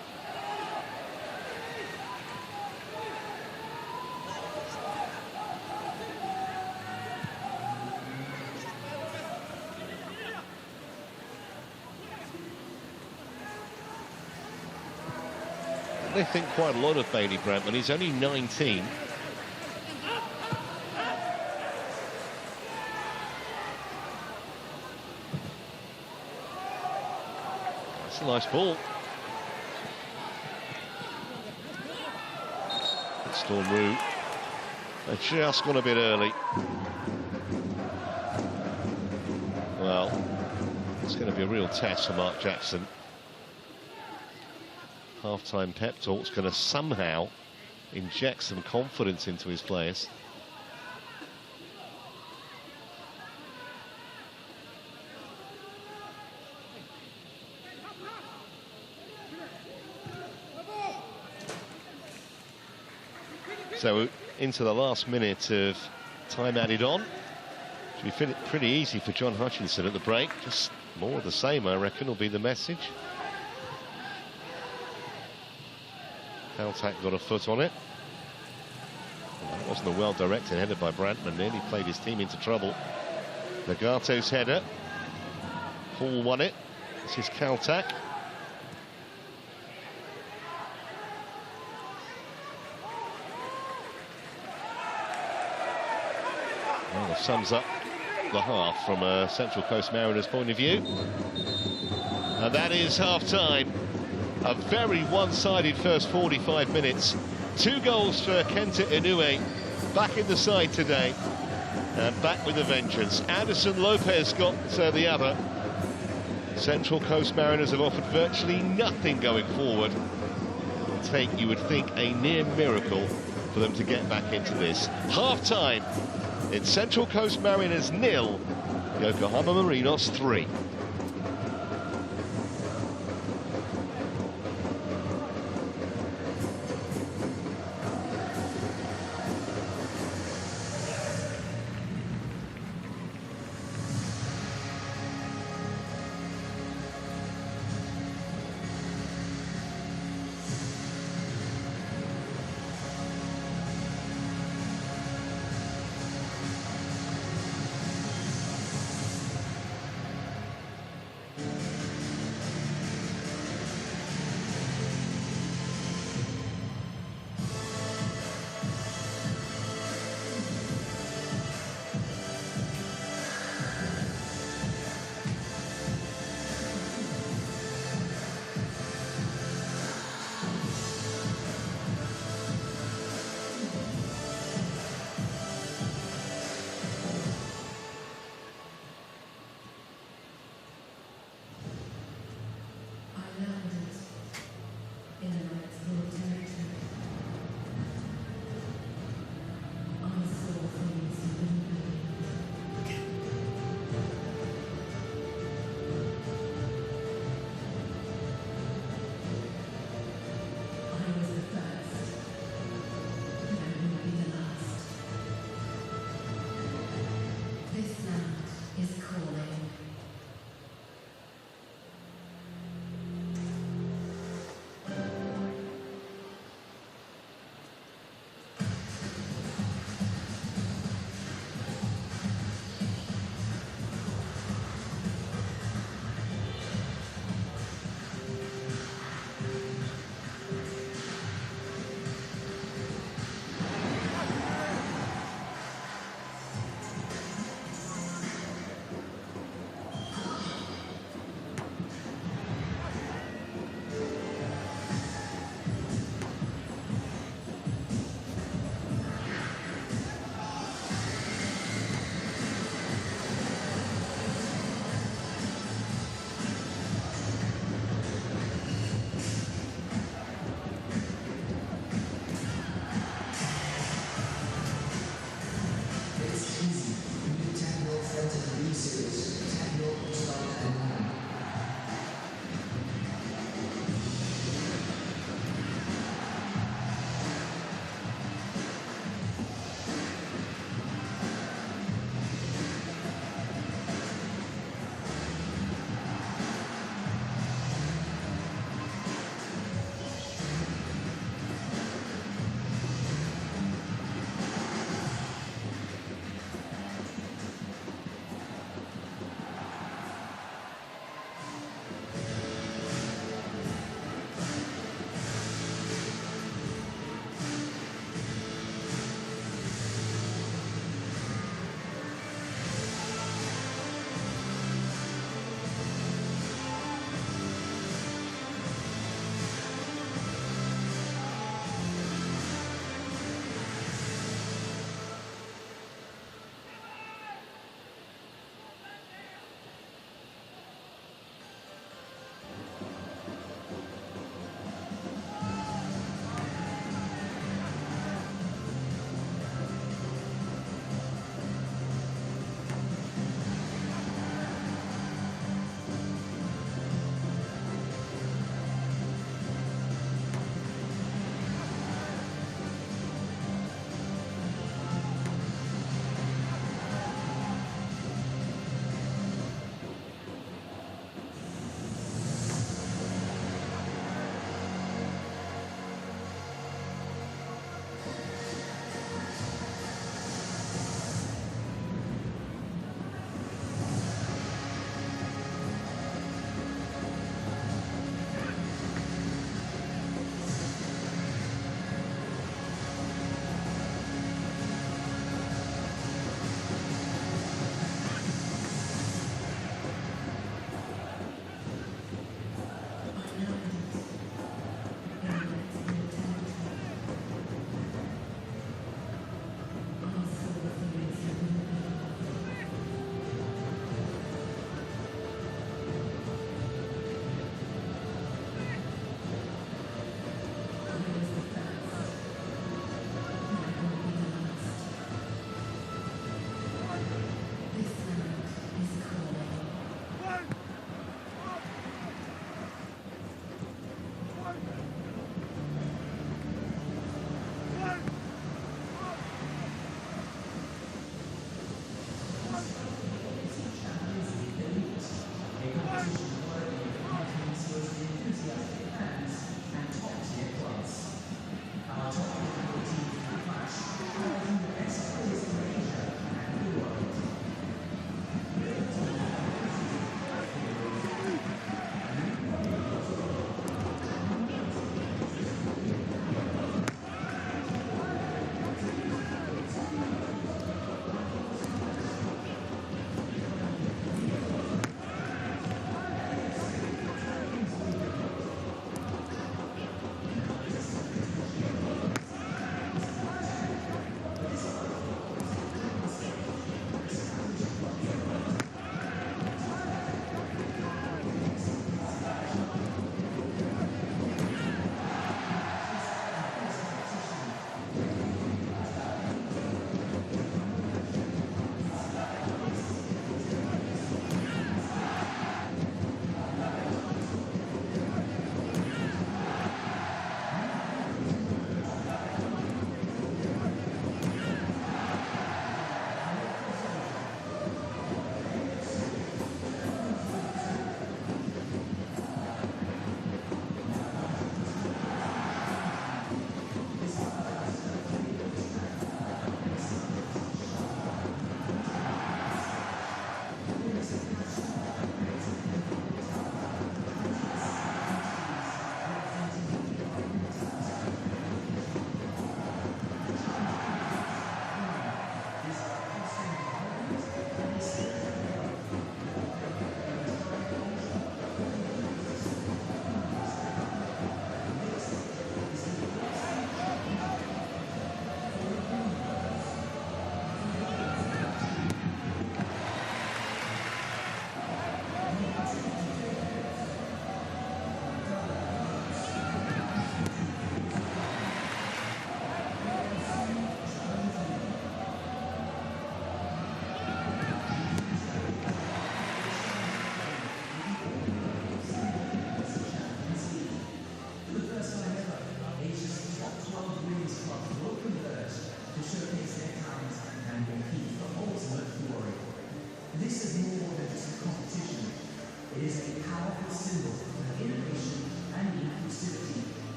They think quite a lot of Bailey Brantman. He's only 19. That's a nice ball. Storm Roux, they just gone a bit early. Well, it's going to be a real test for Mark Jackson. Half-time pep talk's going to somehow inject some confidence into his players. So into the last minute of time added on. Should be pretty easy for John Hutchinson at the break. Just more of the same, I reckon, will be the message. Caltac got a foot on it. That wasn't a well-directed header by Brantman. Nearly played his team into trouble. Nagato's header. Hall won it. This is Caltac. Well, that sums up the half from a Central Coast Mariners point of view. And that is half-time. A very one-sided first 45 minutes. 2 goals for Kenta Inoue, back in the side today. And back with a vengeance. Anderson Lopez got the other. Central Coast Mariners have offered virtually nothing going forward. You would think, a near miracle for them to get back into this. Half-time. It's Central Coast Mariners 0, Yokohama Marinos 3.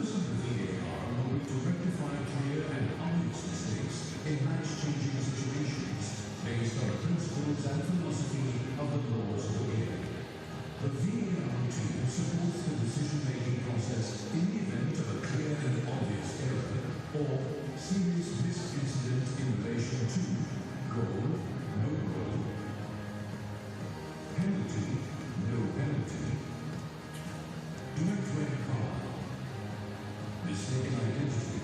purpose of the VAR will be to rectify clear and obvious mistakes in match-changing situations based on the principles and philosophy of the laws of the game. The VAR team supports the decision-making process in the event of a clear and obvious error or serious missed incident in relation to goal, no goal, penalty, no penalty, direct red card, mistaken identity,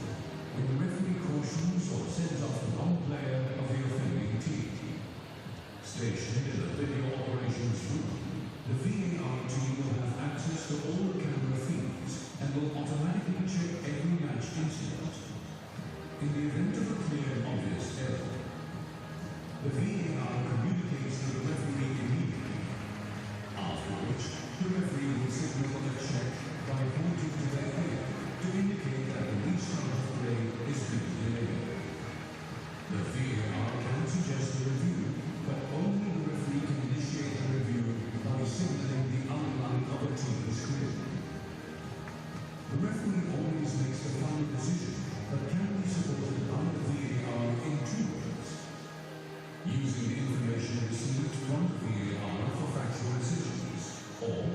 when the referee cautions or sends off the wrong player of the offending team. Stationed in the video operations room, the VAR team will have access to all the camera feeds and will automatically check every match incident. In the event of a clear and obvious error, the VAR communicates to the referee immediately, after which the referee will signal a check by pointing to their head to indicate that the restart of play is being delayed. The VAR can suggest a review, but only the referee can initiate the review by signaling the underline of a team is clear. The referee always makes the final decision, but can be supported by the VAR in two ways: using the information received from the VAR for factual decisions, or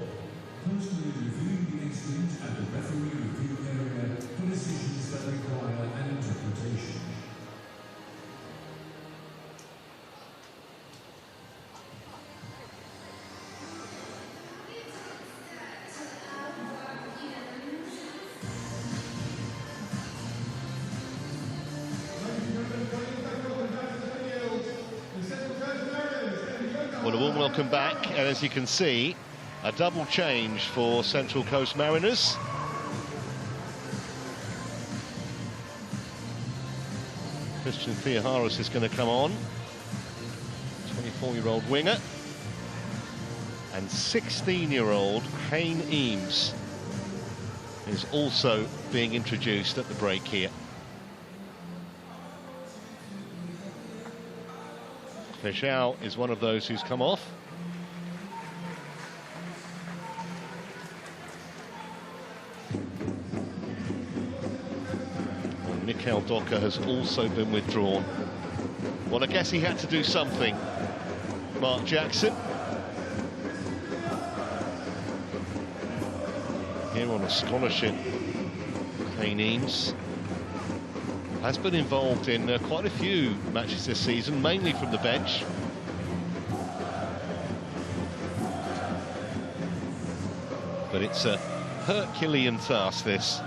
personally reviewing the incident at the referee review area for decisions that require an interpretation. Well, a warm welcome back, and as you can see, a double change for Central Coast Mariners. Christian Theoharis is going to come on, 24-year-old winger, and 16-year-old Hayne Eames is also being introduced at the break here. Fechau is one of those who's come off. And Mikel Docker has also been withdrawn. Well, I guess he had to do something, Mark Jackson. Here on a scholarship, Hayne Eames has been involved in quite a few matches this season, mainly from the bench. But it's a Herculean task, this,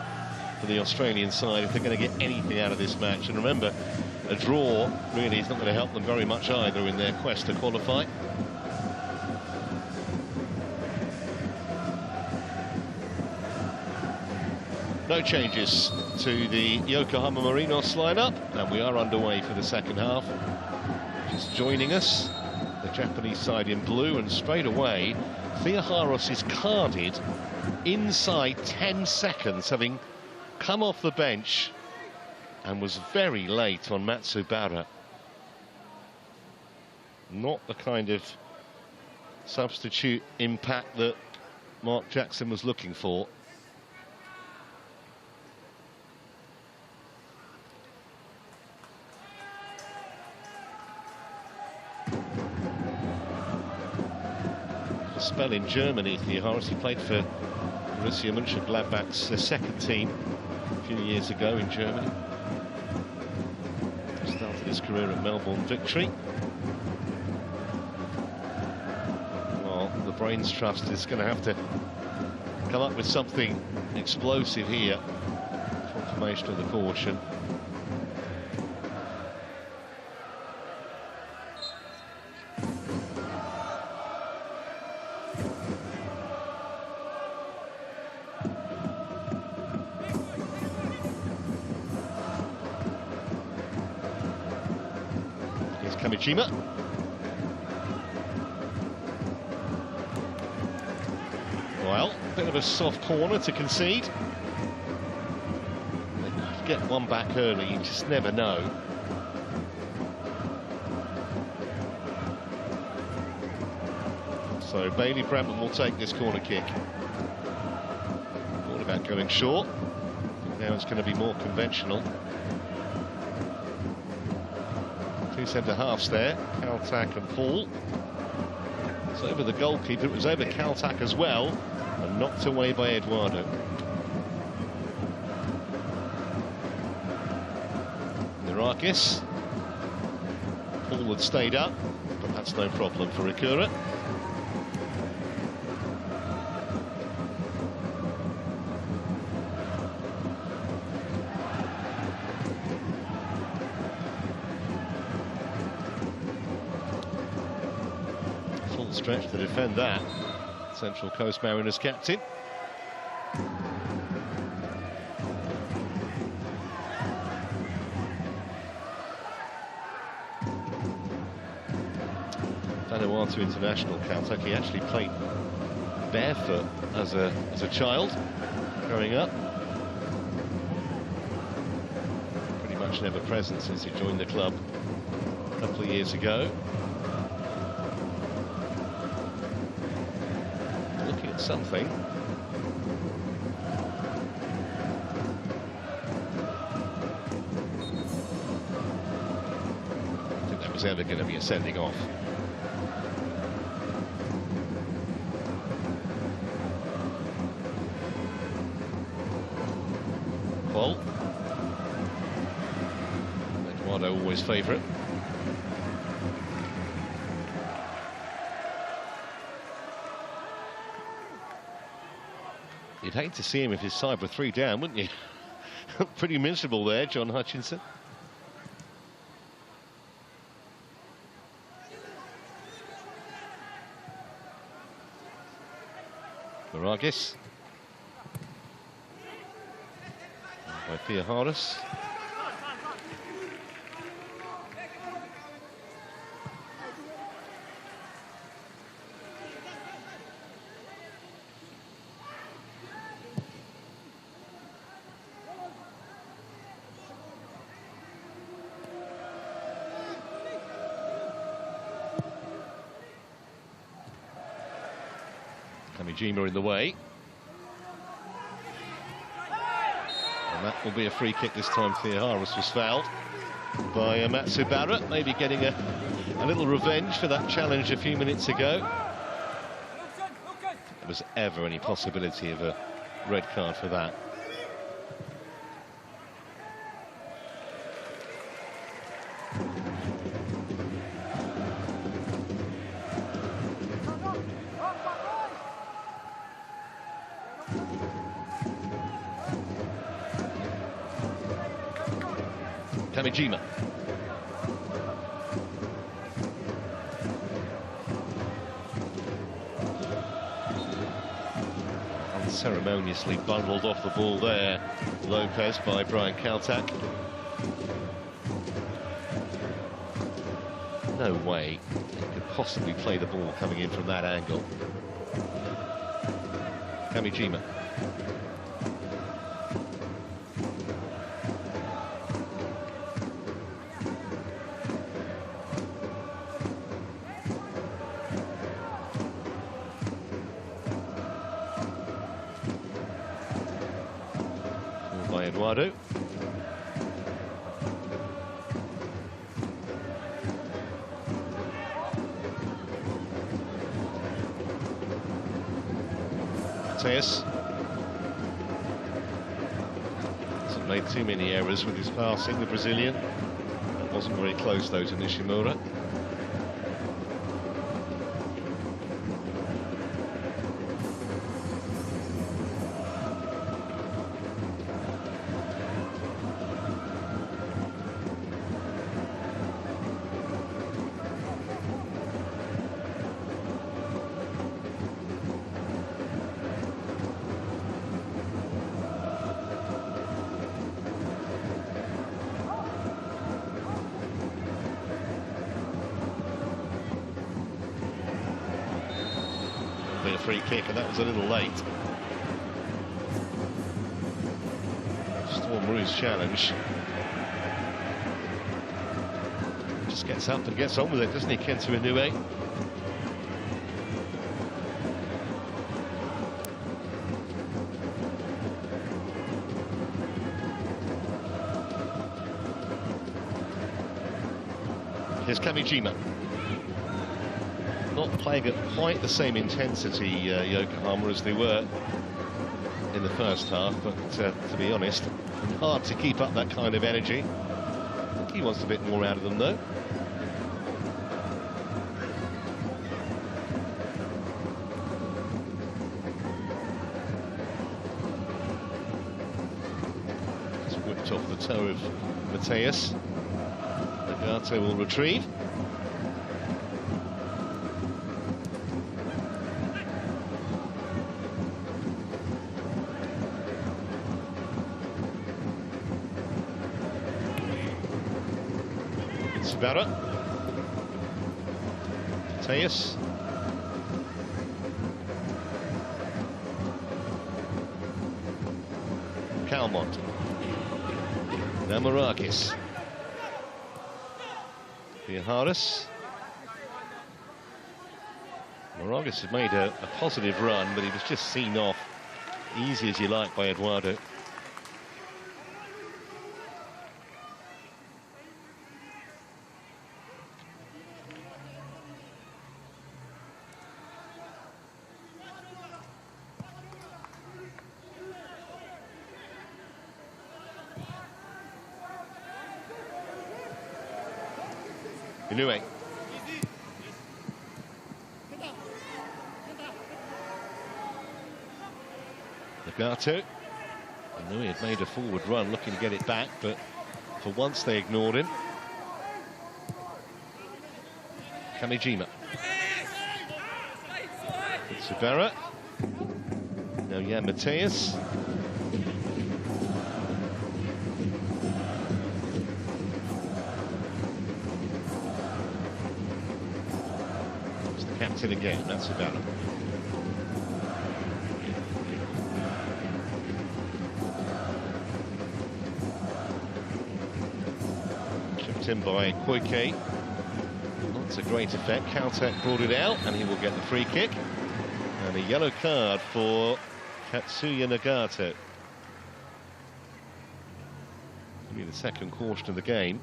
for the Australian side, if they're going to get anything out of this match. And remember, a draw really is not going to help them very much either in their quest to qualify. No changes to the Yokohama Marinos lineup, and we are underway for the second half. Just joining us, the Japanese side in blue, and straight away, Theoharis is carded inside 10 seconds, having come off the bench and was very late on Matsubara. Not the kind of substitute impact that Mark Jackson was looking for. Spell in Germany, Theoharis. He played for Borussia Mönchengladbach's second team a few years ago in Germany. Started his career at Melbourne Victory. Well, the Brains Trust is going to have to come up with something explosive here. Confirmation of the caution. Kamijima. Well, a bit of a soft corner to concede. They could get one back early, you just never know. So Bailey Brentman will take this corner kick. All about going short. Now it's going to be more conventional. Two centre-halves there, Kaltak and Paul. It's over the goalkeeper, it was over Kaltak as well, and knocked away by Eduardo. Mirakis. Paul had stayed up, but that's no problem for Ikura. Full stretch to defend that. Central Coast Mariners captain. Vanuatu international Kaltak. He actually played barefoot as a child growing up. Pretty much never present since he joined the club a couple of years ago. Looking at something. I think that was ever going to be a sending off. Eduardo always favourite. You'd hate to see him if his side were 3 down, wouldn't you? Pretty miserable there, John Hutchinson. Maragis. By Theoharis. Kamijima in the way. And that will be a free kick this time. Theoharis was fouled by Matsubara, maybe getting a little revenge for that challenge a few minutes ago. If there was ever any possibility of a red card for that. Kamijima. Unceremoniously bundled off the ball there, Lopez, by Brian Kaltak. No way he could possibly play the ball coming in from that angle. Kamijima. Eduardo. Mateus hasn't made too many errors with his passing, the Brazilian. That wasn't very close though to Nishimura. A free kick, and that was a little late. Storm Rouge's challenge. Just gets up and gets on with it, doesn't he, Kento Inoue? Here's Kamijima. Not playing at quite the same intensity, Yokohama, as they were in the first half, but to be honest, hard to keep up that kind of energy. I think he wants a bit more out of them, though. Just whipped off the toe of Mateus. Nagato will retrieve. Sabara. Mateus. Calmont. Namarakis. Theoharis. Moragas had made a positive run, but he was just seen off easy as you like by Eduardo. Inoue. Nagato. Inoue had made a forward run looking to get it back, but for once they ignored him. Kamijima. Sabara. Now Mateus. Captain again, that's Amano. Chipped in by Koike. Not to great effect. Caltech brought it out, and he will get the free kick. And a yellow card for Katsuya Nagato. It'll be the second caution of the game.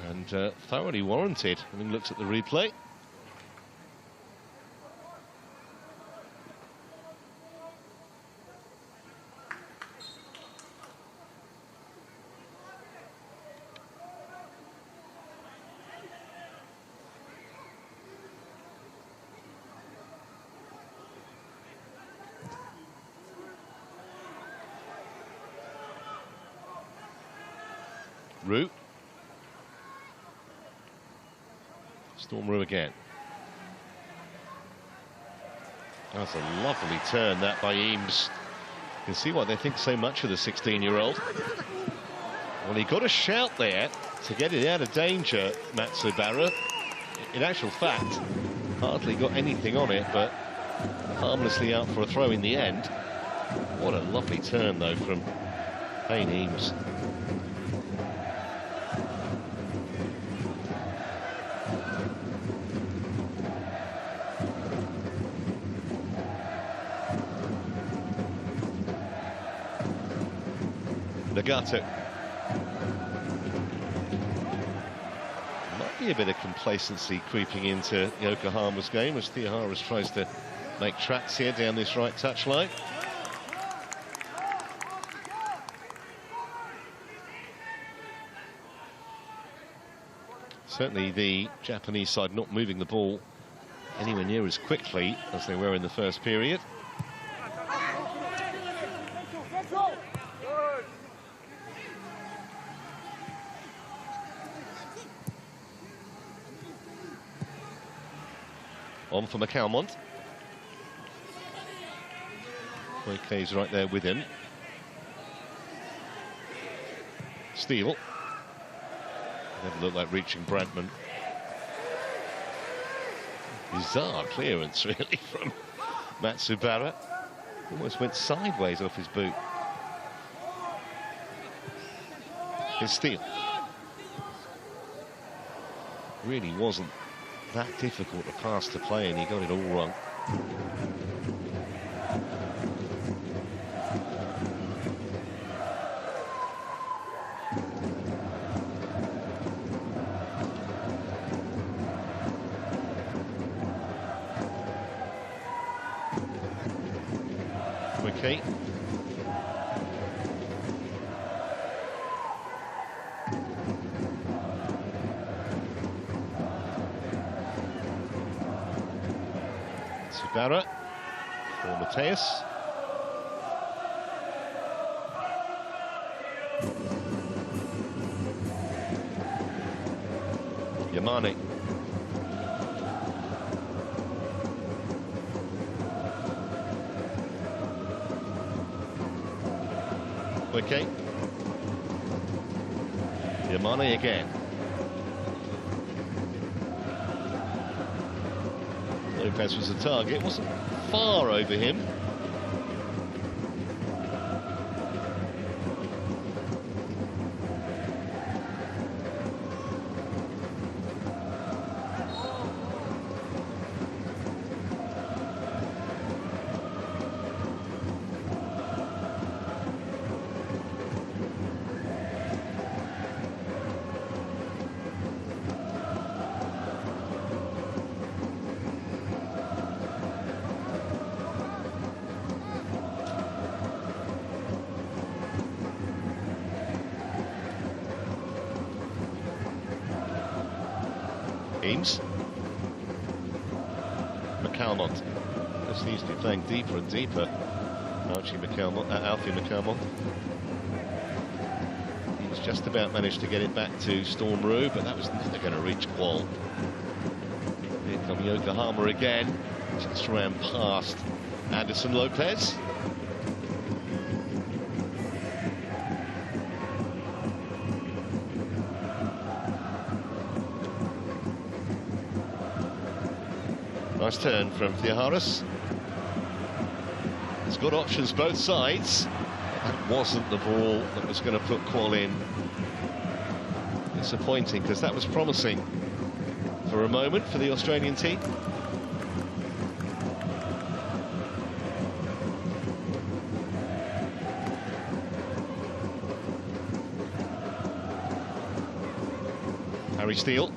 And thoroughly warranted, having looked at the replay. Root. Stormrow again. That's a lovely turn, that by Eames. You can see why they think so much of the 16-year-old. Well, he got a shout there to get it out of danger, Matsubara. In actual fact, hardly got anything on it, but harmlessly out for a throw in the end. What a lovely turn, though, from Payne Eames. Nagato. Might be a bit of complacency creeping into Yokohama's game as Theoharis tries to make tracks here down this right touchline. Certainly the Japanese side not moving the ball anywhere near as quickly as they were in the first period. On for McAlmont. Koike's right there with him. Steele. Never looked like reaching Brantman. Bizarre clearance, really, from Matsubara. Almost went sideways off his boot. Here's Steele. Really wasn't that difficult to pass to play, and he got it all wrong. Okay. Subara for Mateus. Yamane. Okay. Yamane again. Lopez was the target, wasn't far over him. Eames. McCalmont. This needs to be playing deeper and deeper. Alfie McCalmont. He's just about managed to get it back to Storm Roux, but that was never going to reach Qual. Here come Yokohama again. Just ran past Anderson Lopez. Nice turn from Theoharis. He's got options both sides. That wasn't the ball that was going to put Qual in. Disappointing, because that was promising for a moment for the Australian team. Harry Steele.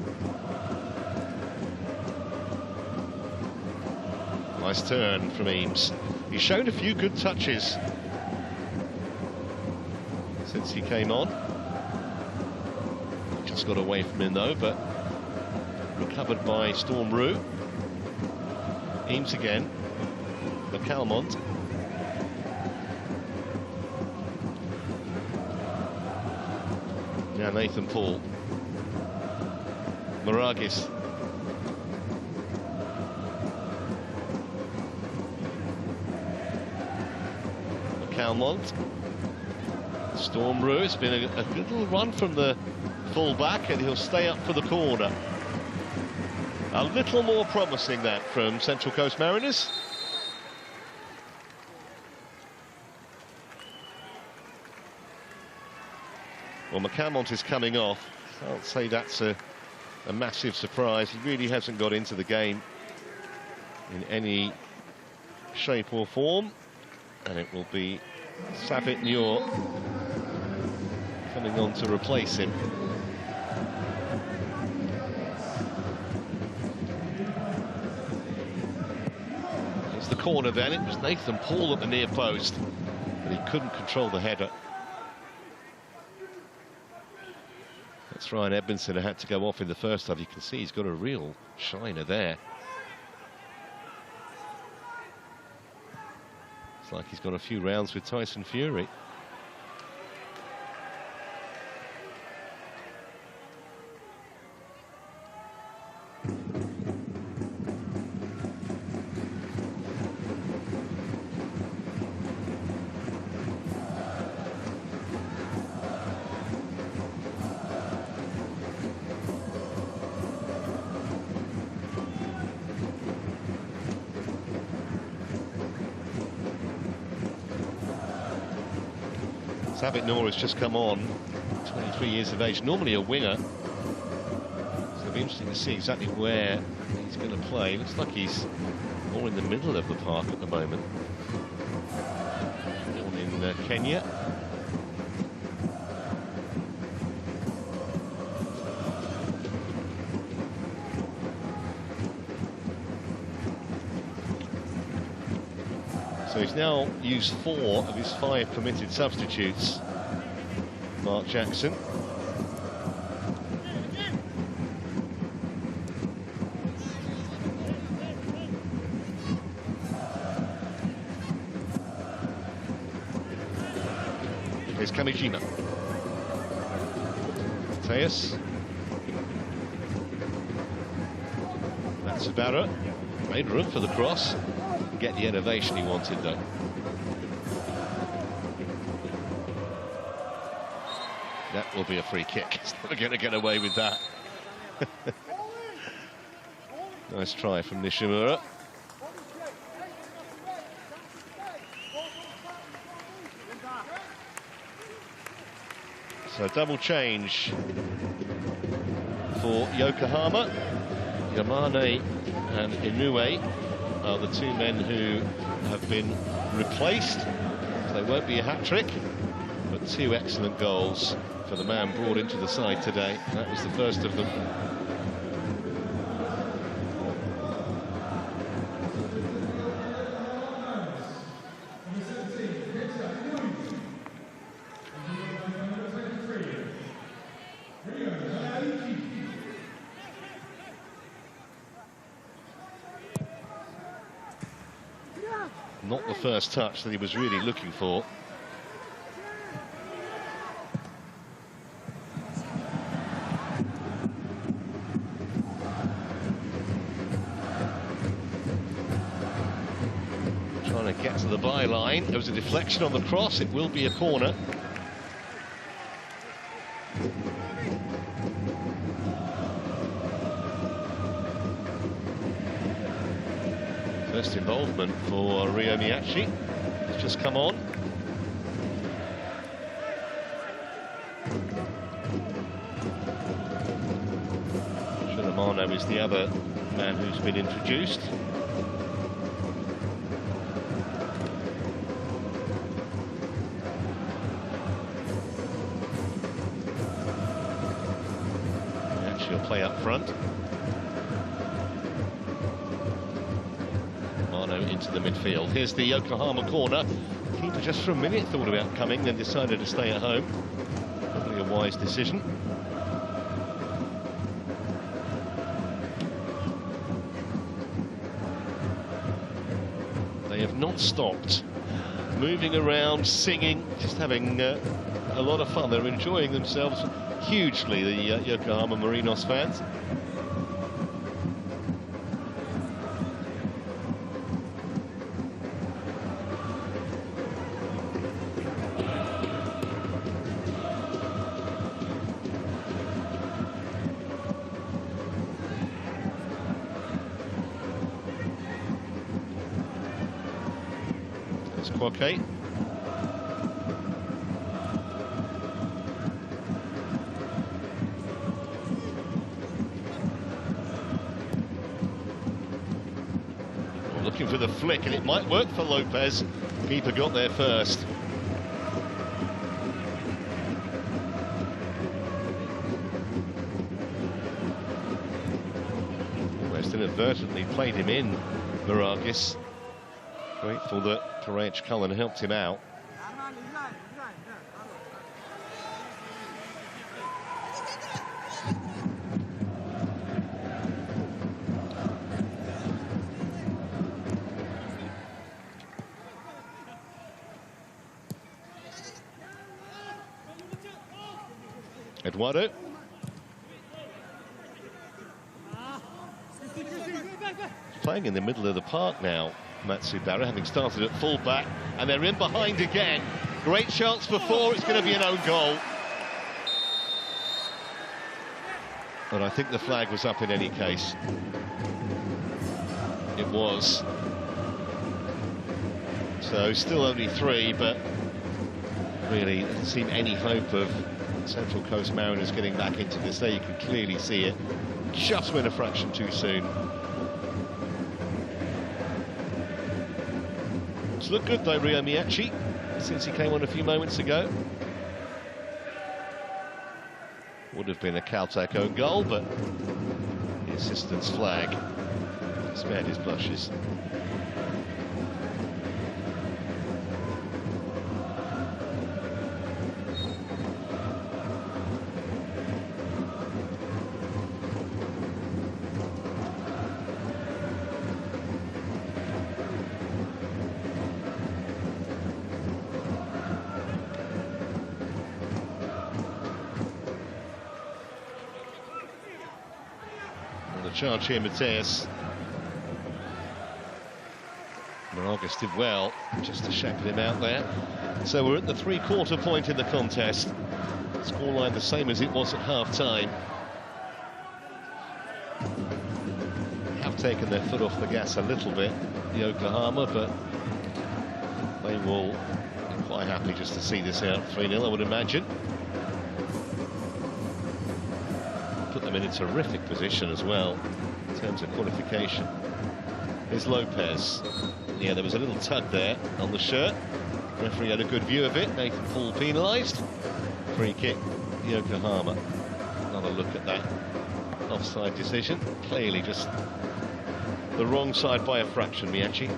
Nice turn from Eames. He's shown a few good touches since he came on. Just got away from him though, but recovered by Storm Roux. Eames again. McCalmont. Now Nathan Paul. Maragis. Calmont. Storm Roux. It's been a good little run from the full-back, and he'll stay up for the corner. A little more promising, that, from Central Coast Mariners. Well, McCalmont is coming off. I'll say that's a massive surprise. He really hasn't got into the game in any shape or form. And it will be Savit Noor coming on to replace him. It's the corner then. It was Nathan Paul at the near post, but he couldn't control the header. That's Ryan Edmondson who had to go off in the first half. You can see he's got a real shiner there. Like he's got a few rounds with Tyson Fury. Savit Noor has just come on, 23 years of age, normally a winger. So it'll be interesting to see exactly where he's going to play. Looks like he's more in the middle of the park at the moment. Born in Kenya. So he's now used 4 of his 5 permitted substitutes, Mark Jackson. Here's Kamijima. Mateus. Matsubara made room for the cross. Get the innovation he wanted, though. That will be a free kick. He's never going to get away with that. Nice try from Nishimura. So double change for Yokohama. Yamane and Inoue are the 2 men who have been replaced. So they won't be a hat-trick, but 2 excellent goals for the man brought into the side today. That was the first of them. Not the first touch that he was really looking for. Trying to get to the byline. There was a deflection on the cross. It will be a corner. First involvement for Ryo Miyachi. It's just come on. Amano is the other man who's been introduced. Miyachi will play up front. Into the midfield. Here's the Yokohama corner. Keeper just for a minute thought about coming, then decided to stay at home. Probably a wise decision. They have not stopped moving around, singing, just having a lot of fun. They're enjoying themselves hugely, the Yokohama Marinos fans. Okay. Looking for the flick, and it might work for Lopez. Keeper got there first. Almost inadvertently played him in, Maragis. Grateful that Perej Cullen helped him out. Eduardo. Playing in the middle of the park now, Matsubara, having started at full-back, and they're in behind again. Great chance for 4, it's going to be an own goal. But I think the flag was up in any case. It was. So still only 3, but really doesn't seem any hope of Central Coast Mariners getting back into this. There you can clearly see it. Just went a fraction too soon. It's looked good though, Ryo Miyachi, since he came on a few moments ago. Would have been a Caltech own goal, but the assistant's flag spared his blushes. charge here, Mateus. Moragas did well just to shepherd him out there. So we're at the three-quarter point in the contest. Scoreline the same as it was at half-time. Have taken their foot off the gas a little bit, Yokohama, but they will be quite happy just to see this out 3-0, I would imagine. Put them in a terrific position as well in terms of qualification. Here's Lopez. Yeah, there was a little tug there on the shirt. The referee had a good view of it. Nathan Paul penalised. Free kick, Yokohama. Another look at that offside decision. Clearly just the wrong side by a fraction, Miyachi.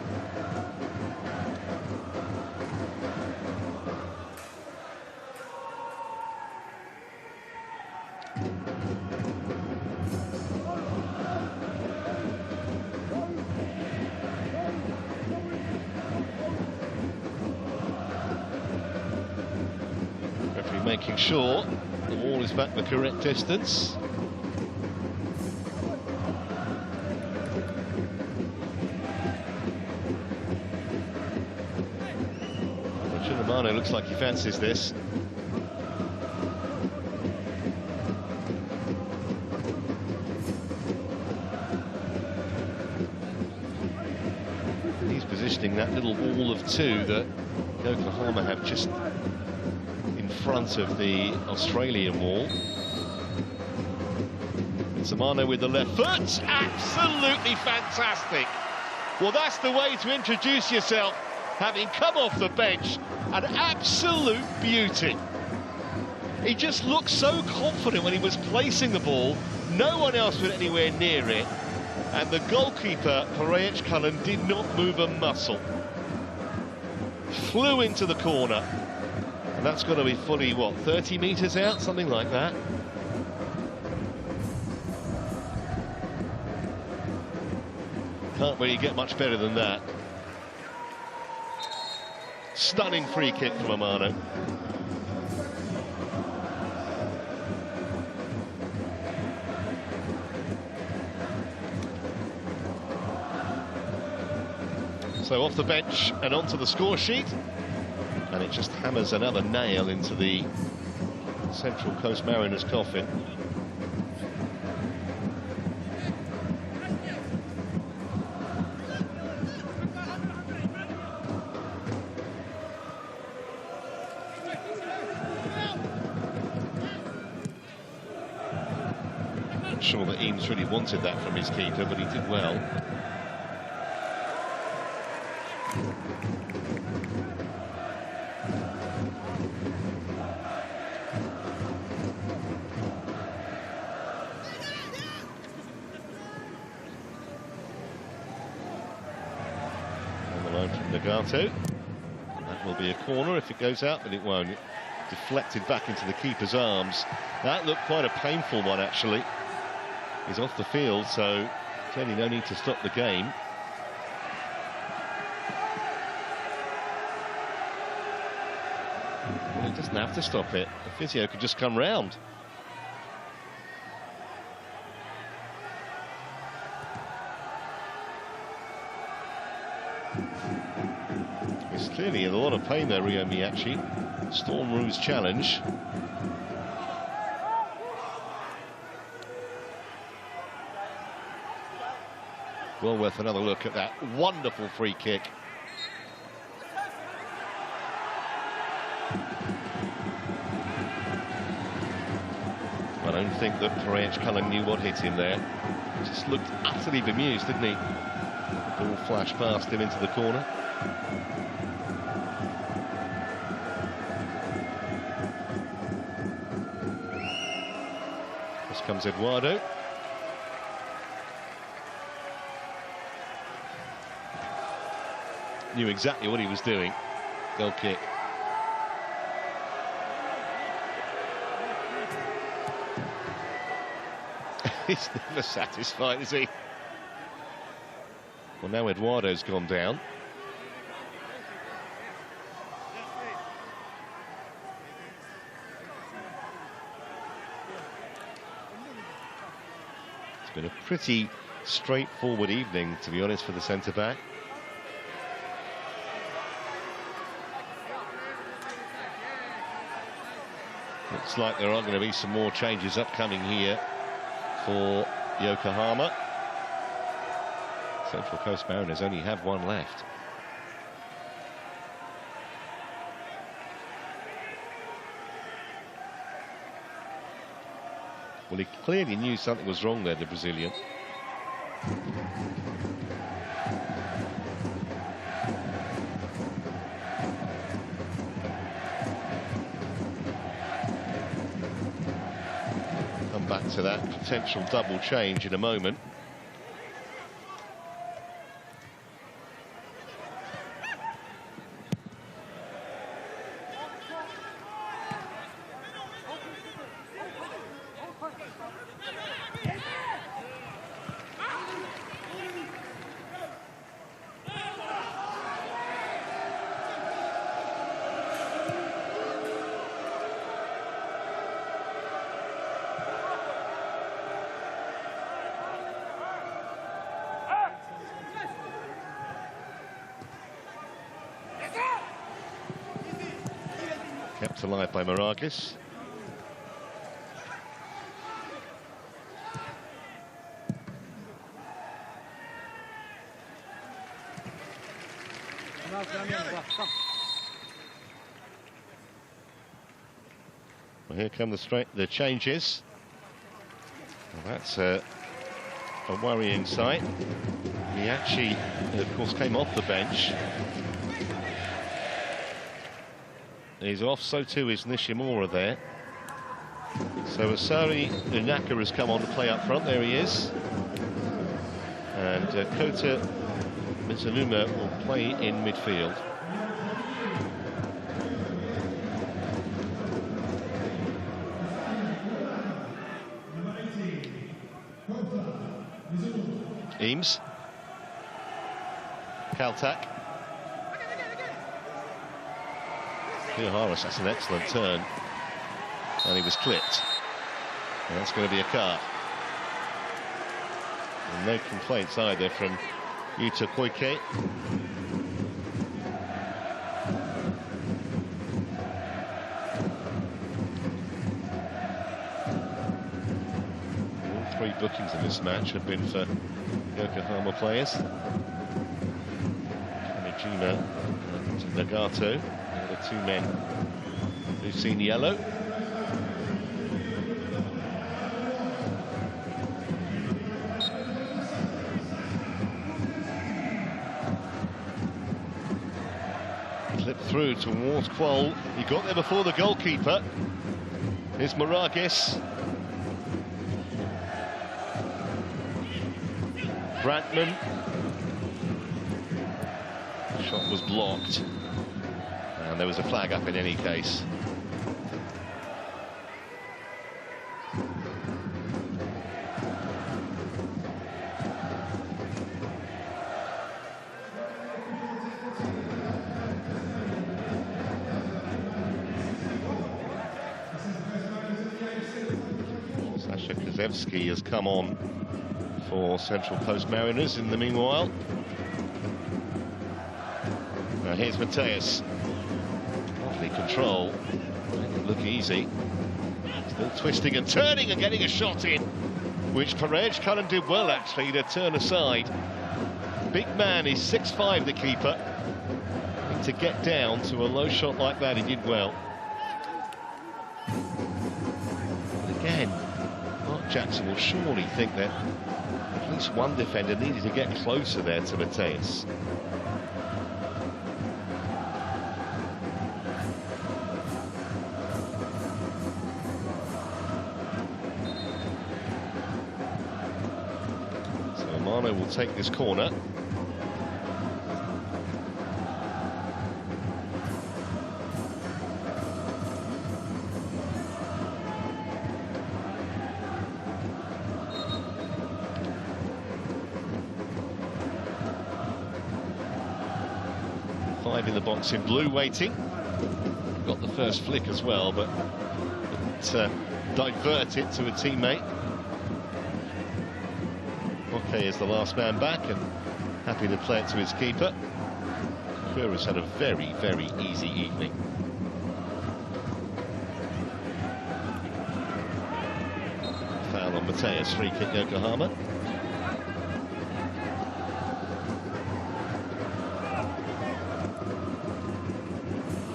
Making sure the ball is back the correct distance. Amano looks like he fancies this. He's positioning that little wall of two that Yokohama have just in front of the Australian wall. It's Amano with the left foot. Absolutely fantastic. Well, that's the way to introduce yourself, having come off the bench. An absolute beauty. He just looked so confident when he was placing the ball. No one else was anywhere near it. And the goalkeeper, Pereyech Cullen, did not move a muscle. Flew into the corner. And that's got to be fully, what, 30 metres out? Something like that. Can't really get much better than that. Stunning free kick from Amano. So off the bench and onto the score sheet. And it just hammers another nail into the Central Coast Mariners' coffin. Not sure that Eames really wanted that from his keeper, but he did well. Nagato. That will be a corner if it goes out, but it won't. It deflected back into the keeper's arms. That looked quite a painful one, actually. He's off the field, so clearly no need to stop the game. Well, he doesn't have to stop it. The physio could just come round. He's clearly in a lot of pain there, Ryo Miyachi. Storm Rue's challenge. Well worth another look at that wonderful free kick. I don't think that Pereyech Cullen knew what hit him there. He just looked utterly bemused, didn't he? The ball flashed past him into the corner. This comes Eduardo. Knew exactly what he was doing. Goal kick. He's never satisfied, is he? Well, now Eduardo's gone down. Been a pretty straightforward evening, to be honest, for the centre-back. Looks like there are going to be some more changes upcoming here for Yokohama. Central Coast Mariners only have one left. Well, he clearly knew something was wrong there, the Brazilian. Come back to that potential double change in a moment. Kept alive by Marinos. Well, here come the changes. Well, that's a worrying sight. He actually, of course, came off the bench. He's off, so too is Nishimura there. So Asari Unaka has come on to play up front. There he is. And Kota Mizunuma will play in midfield. Eames. Kaltak. Harris, that's an excellent turn, and he was clipped, and that's going to be a card. And no complaints either from Yuta Koike. All three bookings in this match have been for Yokohama players. Kamijima and Nagato. The two men who've seen yellow. Slipped through towards Quoll. He got there before the goalkeeper. Here's Maragis. Brantman. Shot was blocked. And there was a flag up in any case. Sasha Kazewski has come on for Central Coast Mariners in the meanwhile. Now here's Mateus. Control, make it look easy. Still twisting and turning and getting a shot in, which Parej Cullen did well actually to turn aside. Big man, he's 6'5", the keeper. To get down to a low shot like that, he did well. But again, Mark Jackson will surely think that at least one defender needed to get closer there to Mateus. Amano will take this corner. Five in the box in blue waiting. Got the first flick as well, but divert it to a teammate. Koke is the last man back and happy to play it to his keeper. Kura's had a very, very easy evening. Foul on Mateus, free kick Yokohama.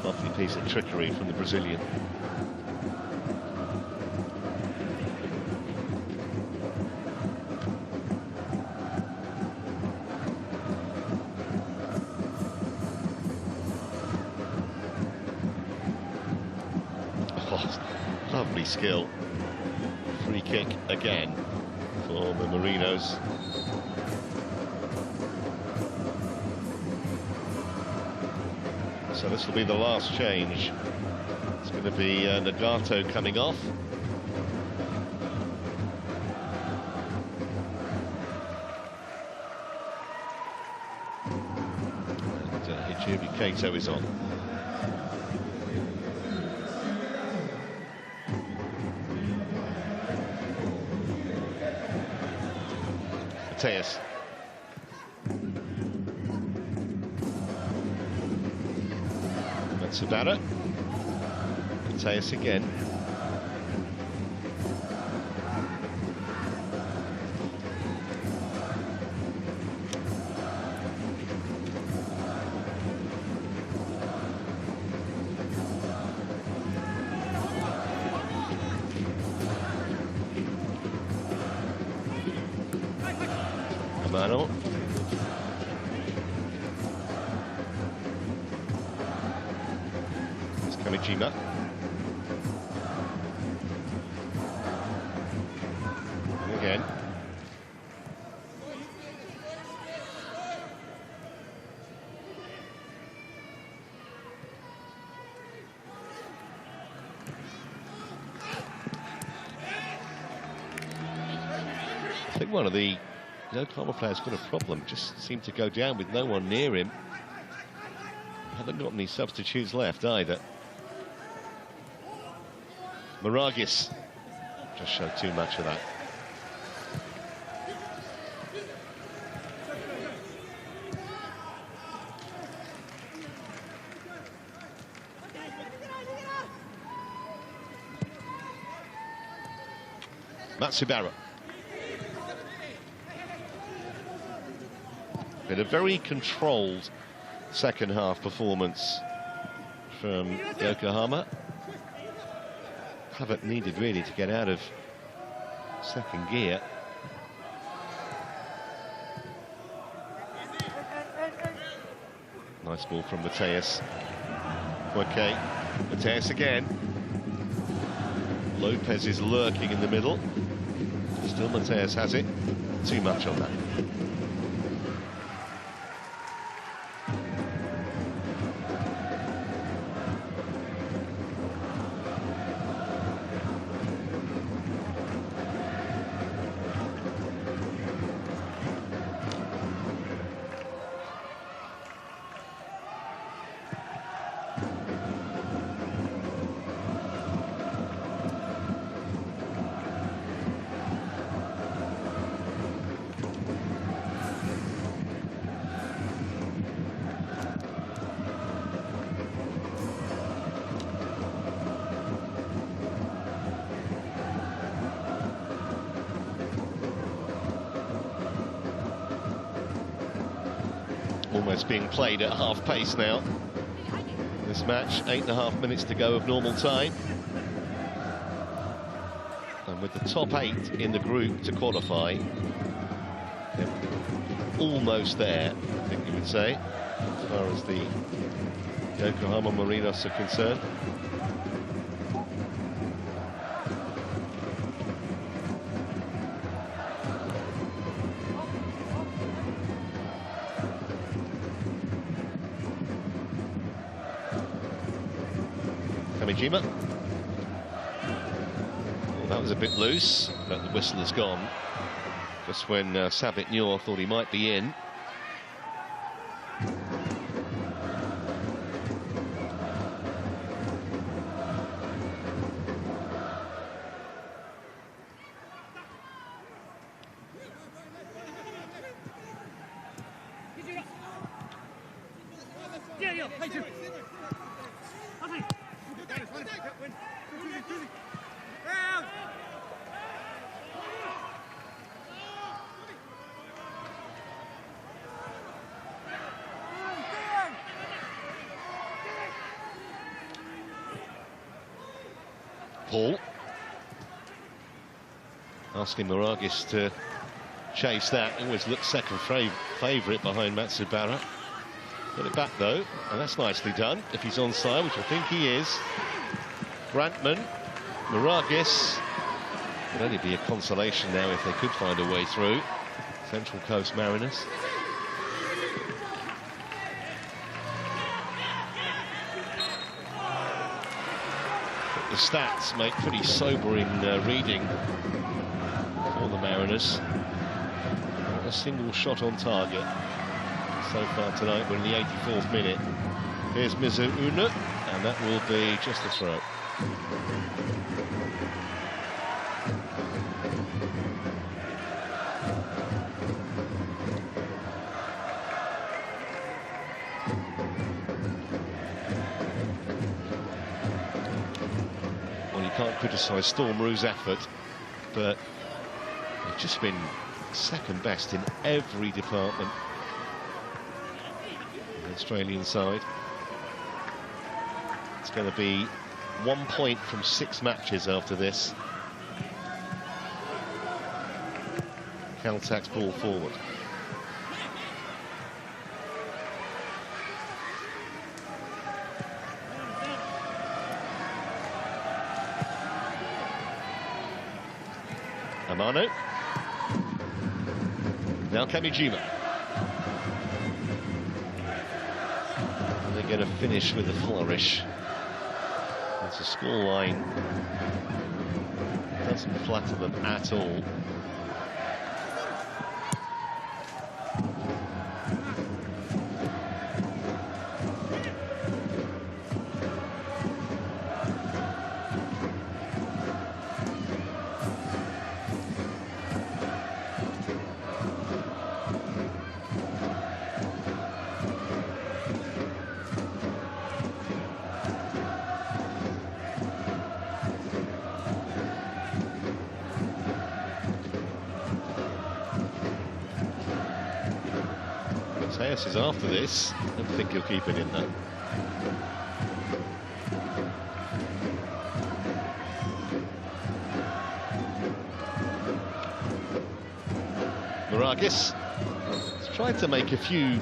Lovely piece of trickery from the Brazilian. Lovely skill. Free kick again for the Marinos. So this will be the last change. It's going to be Nagato coming off. And Hijiri Kato is on. Mateus. Matsubara. Mateus again. Amano. It's Kamijima. And again. I think one of the Yokohama players got a problem, just seemed to go down with no one near him. Haven't got any substitutes left either. Maragis just showed too much of that. Matsubara. Been a very controlled second half performance from Yokohama. Haven't needed really to get out of second gear. Nice ball from Mateus. Okay, Mateus again. Lopez is lurking in the middle. Still Mateus has it. Too much on that. Almost being played at half pace now. This match, 8.5 minutes to go of normal time. And with the top 8 in the group to qualify, they're almost there, I think you would say, as far as the Yokohama Marinos are concerned. Kamijima. Well, that was a bit loose, but the whistle has gone. Just when Sabit Noor thought he might be in. Paul asking Maragis to chase that. He always looks second favourite behind Matsubara. Got it back though, and that's nicely done if he's onside, which I think he is. Brantman, Maragis. Would only be a consolation now if they could find a way through. Central Coast Mariners. But the stats make pretty sobering reading for the Mariners. Not a single shot on target so far tonight. We're in the 84th minute. Here's Mizuuna, and that will be just a throw. Well, you can't criticise Storm Roo's effort, but they've just been second best in every department. The Australian side. It's going to be 1 point from 6 matches after this. Caltech's ball forward. Amano. Now Kamijima. And they're going to finish with a flourish. It's a scoreline. Doesn't flatter them at all. Is after this. I don't think he'll keep it in though. Maragis has tried to make a few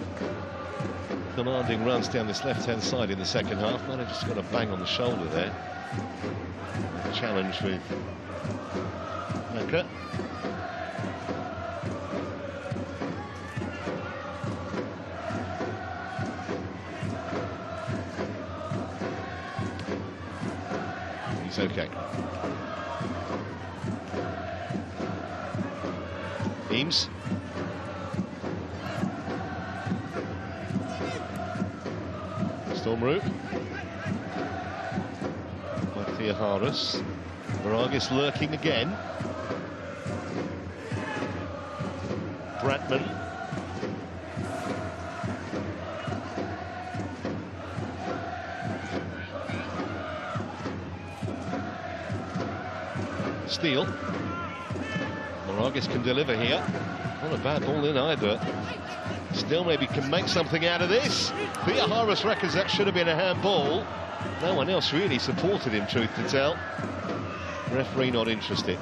commanding runs down this left-hand side in the second half. Might have just got a bang on the shoulder there. Challenge with Naka. Okay. Eames. Storm Roo. Matthias Harris. Maragis lurking again. Brantman. Steele. Maragis can deliver here. Not a bad ball in either. Still maybe can make something out of this. Thea Harris reckons that should have been a handball. No one else really supported him, truth to tell. Referee not interested.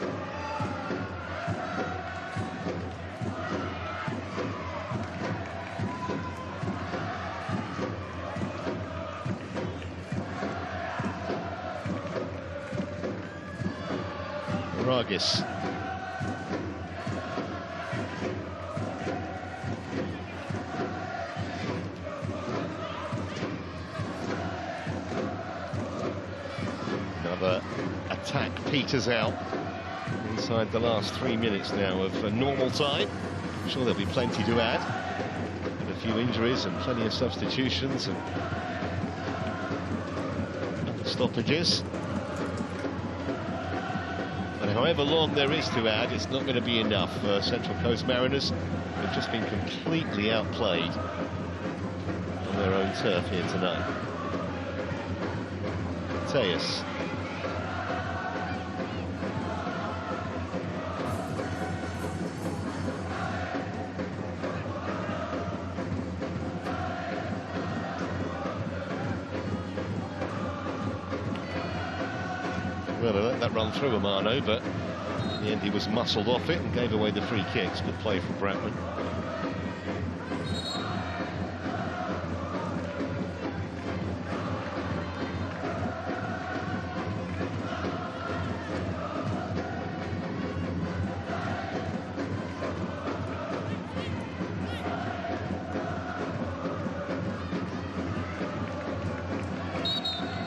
Maragis. Another attack peters out inside the last 3 minutes now of normal time. I'm sure there'll be plenty to add. And a few injuries and plenty of substitutions and stoppages. And however long there is to add, it's not going to be enough. Central Coast Mariners have just been completely outplayed. And their own turf here tonight. Tejas. Well, they let that run through Amano, but in the end he was muscled off it and gave away the free kicks. Good play from Bradman.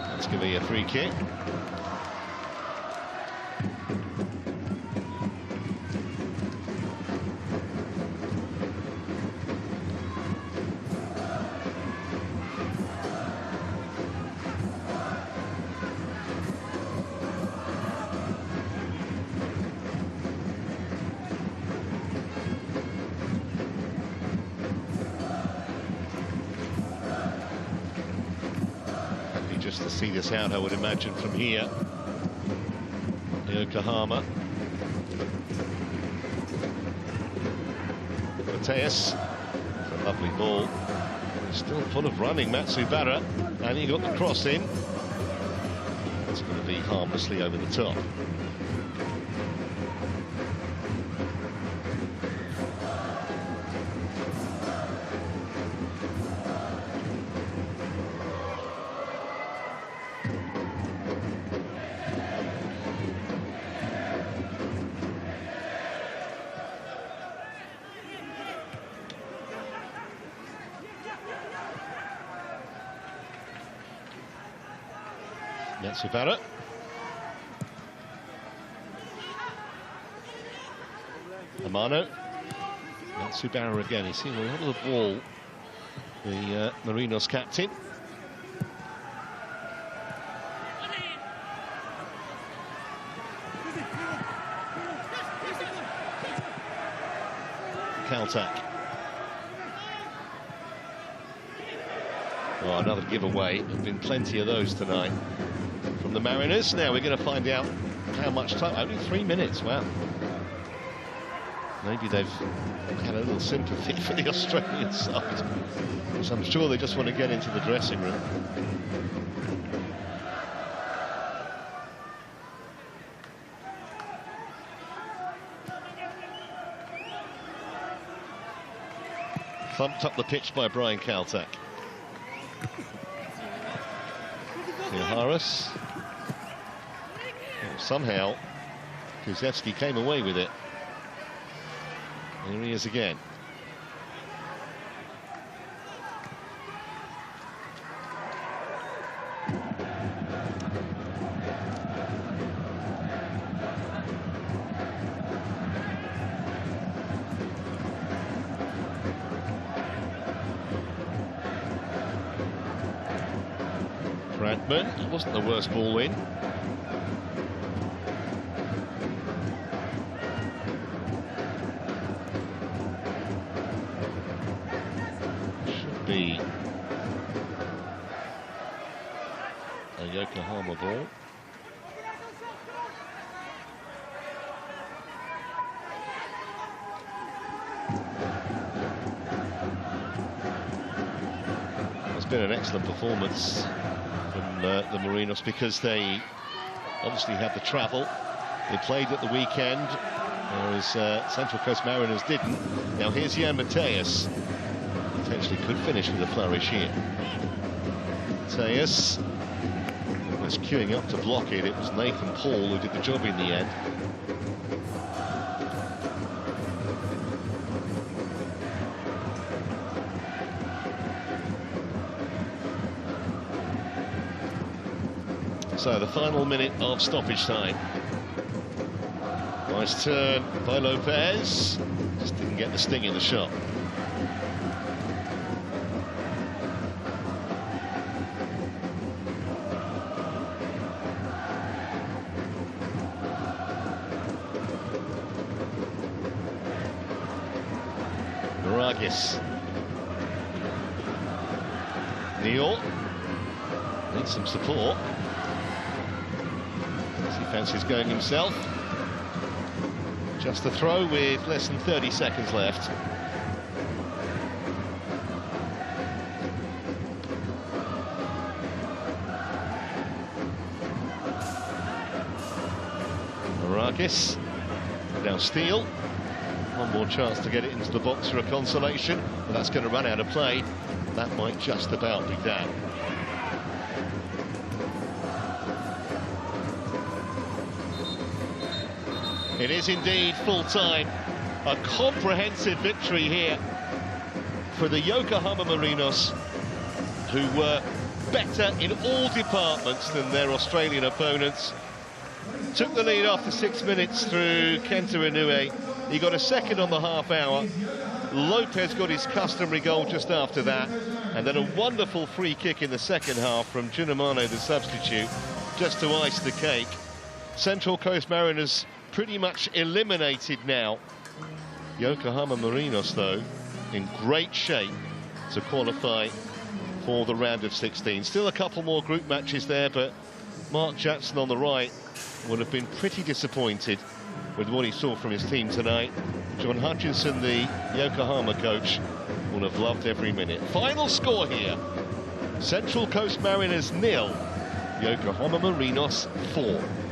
That's going to be a free kick. Just to see this out, I would imagine, from here. Yokohama. Tejas. A lovely ball. Still full of running, Matsubara. And he got the cross in. It's going to be harmlessly over the top. Matsubara. Amano. Matsubara again. He's seen a lot of the ball. The Marinos captain. Caltac. Oh, another giveaway. There have been plenty of those tonight from the Mariners. Now we're going to find out how much time. Only 3 minutes, wow. Maybe they've had a little sympathy for the Australian side, because I'm sure they just want to get into the dressing room. Thumped up the pitch by Brian Caltac. Harris. Well, somehow Kuszewski came away with it. Here he is again. Bradman, it wasn't the worst ball in. Should be a Yokohama ball. It's been an excellent performance from the Marinos, because they obviously had the travel. They played at the weekend, whereas Central Coast Mariners didn't. Now here's Jan Mateus. Potentially could finish with a flourish here. Mateus was queuing up to block it. It was Nathan Paul who did the job in the end. So the final minute of stoppage time. Nice turn by Lopez. Just didn't get the sting in the shot. Maragis. Steele needs some support. As he fancies going himself. Just a throw with less than 30 seconds left. Maragis. Now Steele. One more chance to get it into the box for a consolation, but that's going to run out of play. That might just about be that. It is indeed full time. A comprehensive victory here for the Yokohama Marinos, who were better in all departments than their Australian opponents. Took the lead after 6 minutes through Kenta Inoue. He got a second on the half hour. Lopez got his customary goal just after that. And then a wonderful free kick in the second half from Amano, the substitute, just to ice the cake. Central Coast Mariners pretty much eliminated now. Yokohama Marinos, though, in great shape to qualify for the round of 16. Still a couple more group matches there, but Mark Jackson on the right would have been pretty disappointed with what he saw from his team tonight. John Hutchinson, the Yokohama coach, would have loved every minute. Final score here: Central Coast Mariners 0, Yokohama Marinos 4.